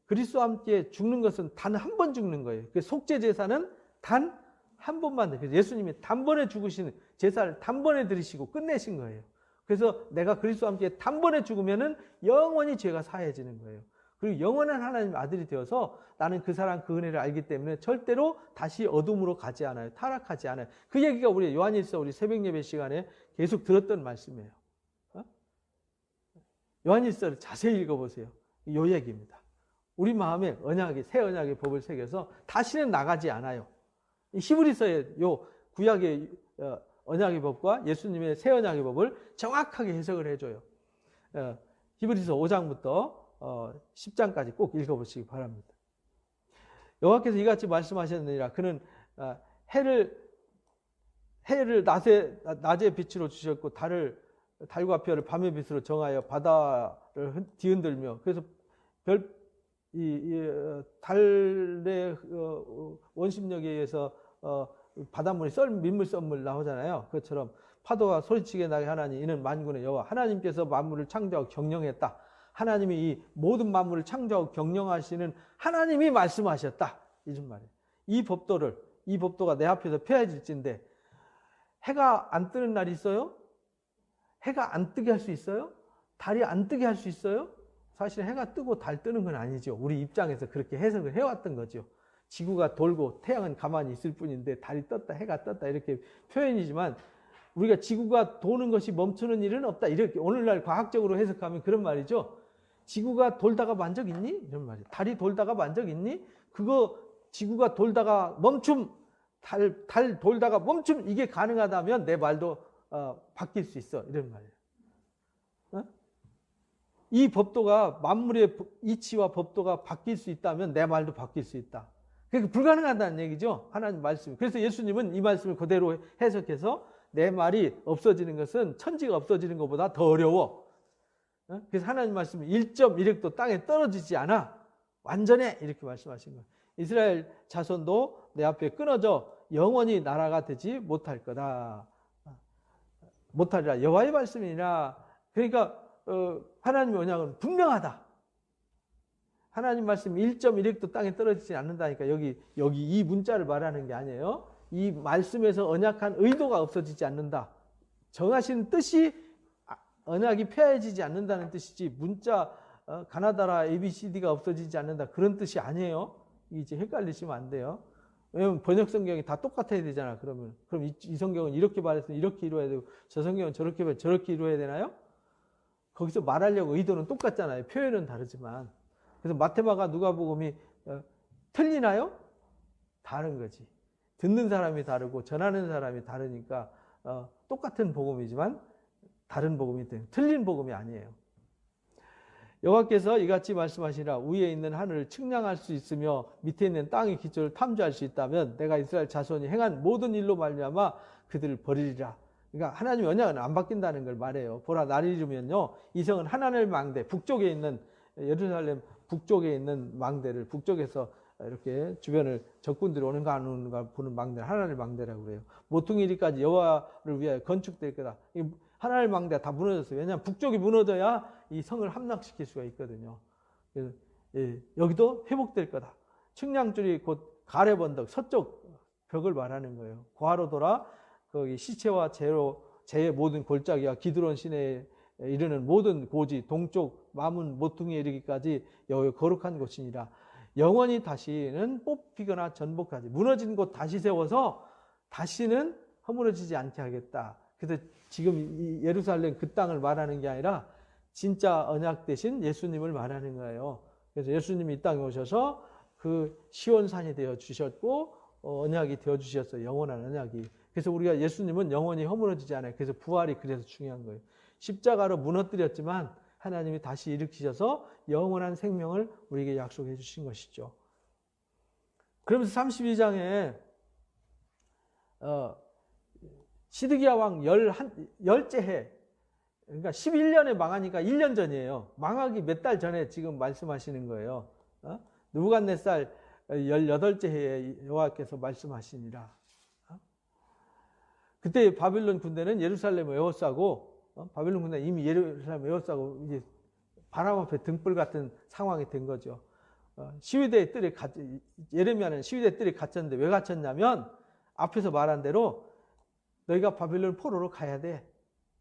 그리스도와 함께 죽는 것은 단 한 번 죽는 거예요. 그 속죄 제사는 단 한 번만. 그래서 예수님이 단번에 죽으시는 제사를 단번에 드리시고 끝내신 거예요. 그래서 내가 그리스도와 함께 단번에 죽으면은 영원히 죄가 사해지는 거예요. 그리고 영원한 하나님 아들이 되어서 나는 그 사랑 그 은혜를 알기 때문에 절대로 다시 어둠으로 가지 않아요. 타락하지 않아요. 그 얘기가 우리 요한일서 우리 새벽 예배 시간에 계속 들었던 말씀이에요. 요한일서를 자세히 읽어보세요. 이 얘기입니다. 우리 마음에 언약이, 새 언약의 법을 새겨서 다시는 나가지 않아요. 히브리서의 요 구약의 언약의 법과 예수님의 새 언약의 법을 정확하게 해석을 해줘요. 히브리서 5장부터 10장까지 꼭 읽어보시기 바랍니다. 여호와께서 이같이 말씀하셨느니라. 그는 해를 낮의 빛으로 주셨고 달과 별을 밤의 빛으로 정하여 바다를 뒤흔들며, 그래서 달의 원심력에 의해서 바닷물이 민물 썰물 나오잖아요. 그것처럼 파도가 소리치게 나게 하나니 이는 만군의 여호와 하나님께서 만물을 창조하고 경영했다. 하나님이 이 모든 만물을 창조하고 경영하시는 하나님이 말씀하셨다. 이런 말이에요. 이 법도가 내 앞에서 펴야질진데 해가 안 뜨는 날이 있어요? 해가 안 뜨게 할 수 있어요? 달이 안 뜨게 할 수 있어요? 사실 해가 뜨고 달 뜨는 건 아니죠. 우리 입장에서 그렇게 해석을 해왔던 거죠. 지구가 돌고 태양은 가만히 있을 뿐인데 달이 떴다 해가 떴다 이렇게 표현이지만, 우리가 지구가 도는 것이 멈추는 일은 없다 이렇게 오늘날 과학적으로 해석하면 그런 말이죠. 지구가 돌다가 만 적 있니? 이런 말이에요. 달이 돌다가 만 적 있니? 그거 지구가 돌다가 멈춤, 달 돌다가 멈춤, 이게 가능하다면 내 말도 바뀔 수 있어 이런 말이에요. 이 법도가 만물의 이치와 법도가 바뀔 수 있다면 내 말도 바뀔 수 있다. 그러니까 불가능하다는 얘기죠. 하나님 말씀. 그래서 예수님은 이 말씀을 그대로 해석해서 내 말이 없어지는 것은 천지가 없어지는 것보다 더 어려워. 그래서 하나님 말씀은 1.1획도 땅에 떨어지지 않아. 완전해. 이렇게 말씀하신 거예요. 이스라엘 자손도 내 앞에 끊어져 영원히 나라가 되지 못할 거다. 못하리라. 여호와의 말씀이니라. 그러니까 하나님의 언약은 분명하다. 하나님 말씀 1.1획도 땅에 떨어지지 않는다니까. 여기 이 문자를 말하는 게 아니에요. 이 말씀에서 언약한 의도가 없어지지 않는다. 정하신 뜻이 언약이 폐해지지 않는다는 뜻이지, 문자 가나다라 ABCD가 없어지지 않는다 그런 뜻이 아니에요. 이제 헷갈리시면 안 돼요. 왜냐면 번역 성경이 다 똑같아야 되잖아. 그럼 이 성경은 이렇게 말했으면 이렇게 이루어야 되고, 저 성경은 저렇게 말해서 저렇게 이루어야 되나요? 거기서 말하려고 의도는 똑같잖아요. 표현은 다르지만. 그래서 마태마가 누가복음이 틀리나요? 다른 거지. 듣는 사람이 다르고 전하는 사람이 다르니까 똑같은 복음이지만 다른 복음이 돼요. 틀린 복음이 아니에요. 여호와께서 이같이 말씀하시라. 위에 있는 하늘을 측량할 수 있으며 밑에 있는 땅의 기초를 탐지할 수 있다면 내가 이스라엘 자손이 행한 모든 일로 말미암아 그들을 버리리라. 그러니까 하나님의 언약은 안 바뀐다는 걸 말해요. 보라, 날이 이르면요, 이 성은 하나님의 망대, 북쪽에 있는 예루살렘 북쪽에 있는 망대를, 북쪽에서 이렇게 주변을 적군들이 오는가 안 오는가 보는 망대, 하나님의 망대라고 그래요. 모퉁이 이리까지 여호와를 위하여 건축될 거다. 하나님의 망대가 다 무너졌어요. 왜냐하면 북쪽이 무너져야 이 성을 함락시킬 수가 있거든요. 그래서 여기도 회복될 거다. 측량줄이 곧 가렙 언덕 서쪽 벽을 말하는 거예요. 고하로 돌아 거기 시체와 재의 모든 골짜기와 기드론 시내에 이르는 모든 고지, 동쪽 마문 모퉁이에 이르기까지 여호와의 거룩한 곳이니라. 영원히 다시는 뽑히거나 전복하지, 무너진 곳 다시 세워서 다시는 허물어지지 않게 하겠다. 그래서 지금 이 예루살렘 그 땅을 말하는 게 아니라 진짜 언약 대신 예수님을 말하는 거예요. 그래서 예수님이 이 땅에 오셔서 그 시온산이 되어 주셨고 언약이 되어 주셨어요. 영원한 언약이. 그래서 우리가 예수님은 영원히 허물어지지 않아요. 그래서 부활이 그래서 중요한 거예요. 십자가로 무너뜨렸지만 하나님이 다시 일으키셔서 영원한 생명을 우리에게 약속해 주신 것이죠. 그러면서 32장에 시드기야 왕 10째 해, 그러니까 11년에 망하니까 1년 전이에요. 망하기 몇 달 전에 지금 말씀하시는 거예요. 느부갓네살 18째 해에 여호와께서 말씀하시니라. 그때 바빌론 군대는 예루살렘을 에워싸고, 바빌론 군대는 이미 예루살렘을 에워싸고 이제 바람 앞에 등불 같은 상황이 된 거죠. 시위대의 뜰에 예레미야는 시위대 뜰에 갇혔는데 왜 갇혔냐면 앞에서 말한 대로 너희가 바빌론 포로로 가야 돼.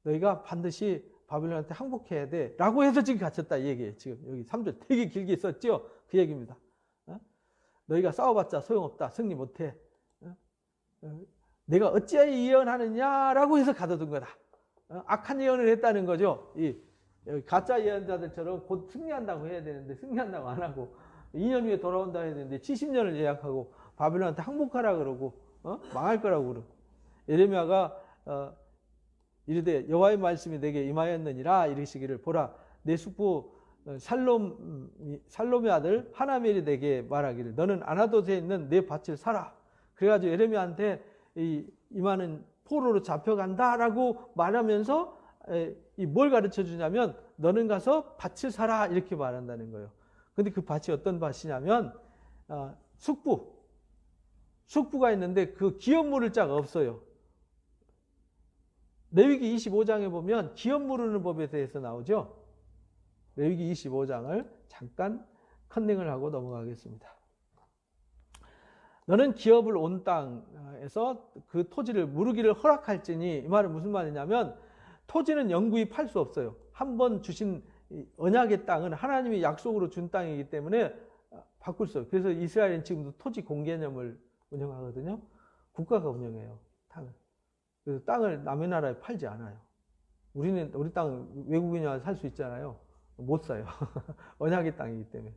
너희가 반드시 바빌론한테 항복해야 돼. 라고 해서 지금 갇혔다 이 얘기예요. 지금 여기 3절 되게 길게 썼죠. 그 얘기입니다. 너희가 싸워봤자 소용없다. 승리 못해. 내가 어찌하여 예언하느냐라고 해서 가둬둔 거다. 악한 예언을 했다는 거죠. 가짜 예언자들처럼 곧 승리한다고 해야 되는데 승리한다고 안 하고 2년 후에 돌아온다 해야 되는데 70년을 예약하고 바빌론한테 항복하라 그러고 망할 거라고 그러고, 예레미야가 이르되 여호와의 말씀이 내게 임하였느니라 이르시기를, 보라 내 숙부 살롬의 아들 하나멜이 내게 말하기를 너는 아나돗에 있는 내 밭을 사라. 그래가지고 예레미야한테 임하는 포로로 잡혀간다라고 말하면서 뭘 가르쳐 주냐면 너는 가서 밭을 사라 이렇게 말한다는 거예요. 근데 그 밭이 어떤 밭이냐면 숙부가 있는데 그 기업 물을 자가 없어요. 레위기 25장에 보면 기업 물으는 법에 대해서 나오죠. 레위기 25장을 잠깐 컨닝을 하고 넘어가겠습니다. 너는 기업을 온 땅에서 그 토지를 무르기를 허락할지니, 이 말은 무슨 말이냐면 토지는 영구히 팔 수 없어요. 한 번 주신 언약의 땅은 하나님이 약속으로 준 땅이기 때문에 바꿀 수 없어요. 그래서 이스라엘은 지금도 토지 공개념을 운영하거든요. 국가가 운영해요, 땅을. 그래서 땅을 남의 나라에 팔지 않아요. 우리 땅 외국인이 와서 살 수 있잖아요. 못 사요. 언약의 땅이기 때문에.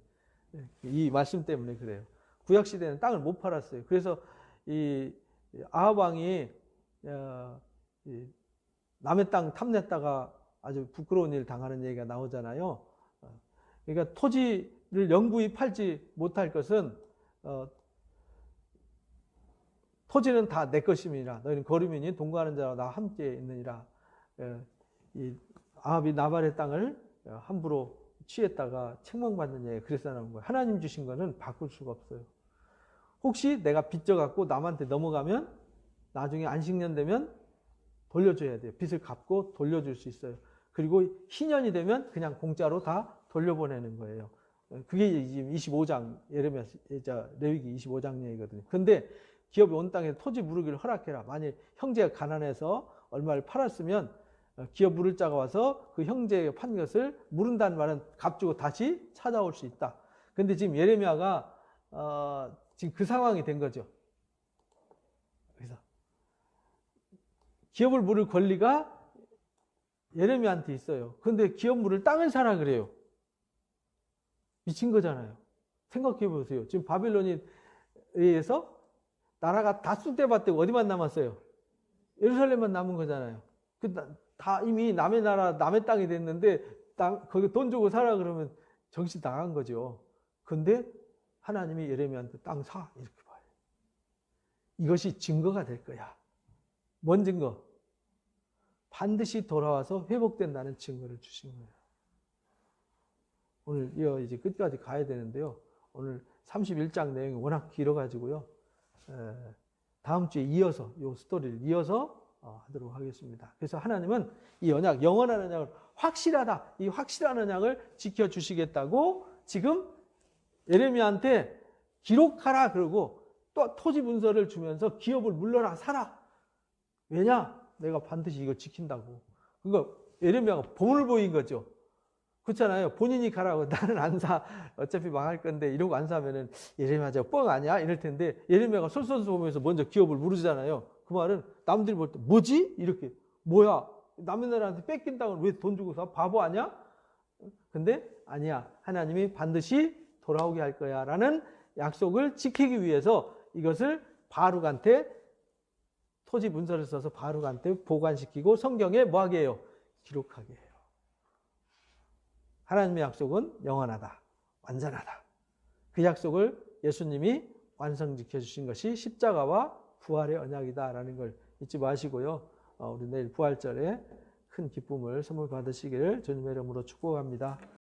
이 말씀 때문에 그래요. 구약 시대는 땅을 못 팔았어요. 그래서 이 아합 왕이 남의 땅 탐냈다가 아주 부끄러운 일 당하는 얘기가 나오잖아요. 그러니까 토지를 영구히 팔지 못할 것은 토지는 다 내 것임이니라. 너희는 거류민이 동거하는 자와 나 함께 있느니라. 이 아합이 나발의 땅을 함부로 취했다가 책망받는 얘기 그래서 나온 거예요. 하나님 주신 거는 바꿀 수가 없어요. 혹시 내가 빚져갖고 남한테 넘어가면 나중에 안식년 되면 돌려줘야 돼요. 빚을 갚고 돌려줄 수 있어요. 그리고 희년이 되면 그냥 공짜로 다 돌려보내는 거예요. 그게 지금 25장 예레미야 레위기 25장 얘기거든요. 근데 기업이 온 땅에 토지 무르기를 허락해라. 만일 형제가 가난해서 얼마를 팔았으면 기업 물을 자가 와서 그 형제가 판 것을 물은다는 말은 값주고 다시 찾아올 수 있다. 근데 지금 예레미야가 지금 그 상황이 된 거죠. 그래서 기업을 물을 권리가 예레미야한테 있어요. 근데 기업 물을 땅을 사라 그래요. 미친 거잖아요. 생각해 보세요. 지금 바빌론에 의해서 나라가 다 쑥대밭되고 어디만 남았어요? 예루살렘만 남은 거잖아요. 다 이미 남의 나라, 남의 땅이 됐는데 거기 돈 주고 사라 그러면 정신 나간 거죠. 근데 하나님이 예레미야한테 땅 사 이렇게 봐요. 이것이 증거가 될 거야. 뭔 증거? 반드시 돌아와서 회복된다는 증거를 주신 거예요. 오늘 이제 끝까지 가야 되는데요. 오늘 31장 내용이 워낙 길어가지고요. 다음 주에 이어서 이 스토리를 이어서 하도록 하겠습니다. 그래서 하나님은 이 언약, 영원한 언약을 확실하다. 이 확실한 언약을 지켜주시겠다고 지금 예레미야한테 기록하라 그러고 또 토지 문서를 주면서 기업을 물러나 사라. 왜냐? 내가 반드시 이거 지킨다고. 그러니까 예레미야가 본을 보인 거죠. 그렇잖아요. 본인이 가라고 나는 안 사. 어차피 망할 건데 이러고 안 사면은 예레미야 저 뻥 아니야? 이럴 텐데 예레미야가 솔선수 보면서 먼저 기업을 물으잖아요. 그 말은 남들이 볼 때 뭐지? 이렇게 뭐야? 남의 나라한테 뺏긴 땅을 왜 돈 주고 사? 바보 아니야? 근데 아니야. 하나님이 반드시 돌아오게 할 거야 라는 약속을 지키기 위해서 이것을 바룩한테 토지 문서를 써서 바룩한테 보관시키고 성경에 뭐하게 해요? 기록하게 해요. 하나님의 약속은 영원하다. 완전하다. 그 약속을 예수님이 완성지켜 주신 것이 십자가와 부활의 언약이다라는 걸 잊지 마시고요. 우리 내일 부활절에 큰 기쁨을 선물 받으시기를 주님의 이름으로 축복합니다.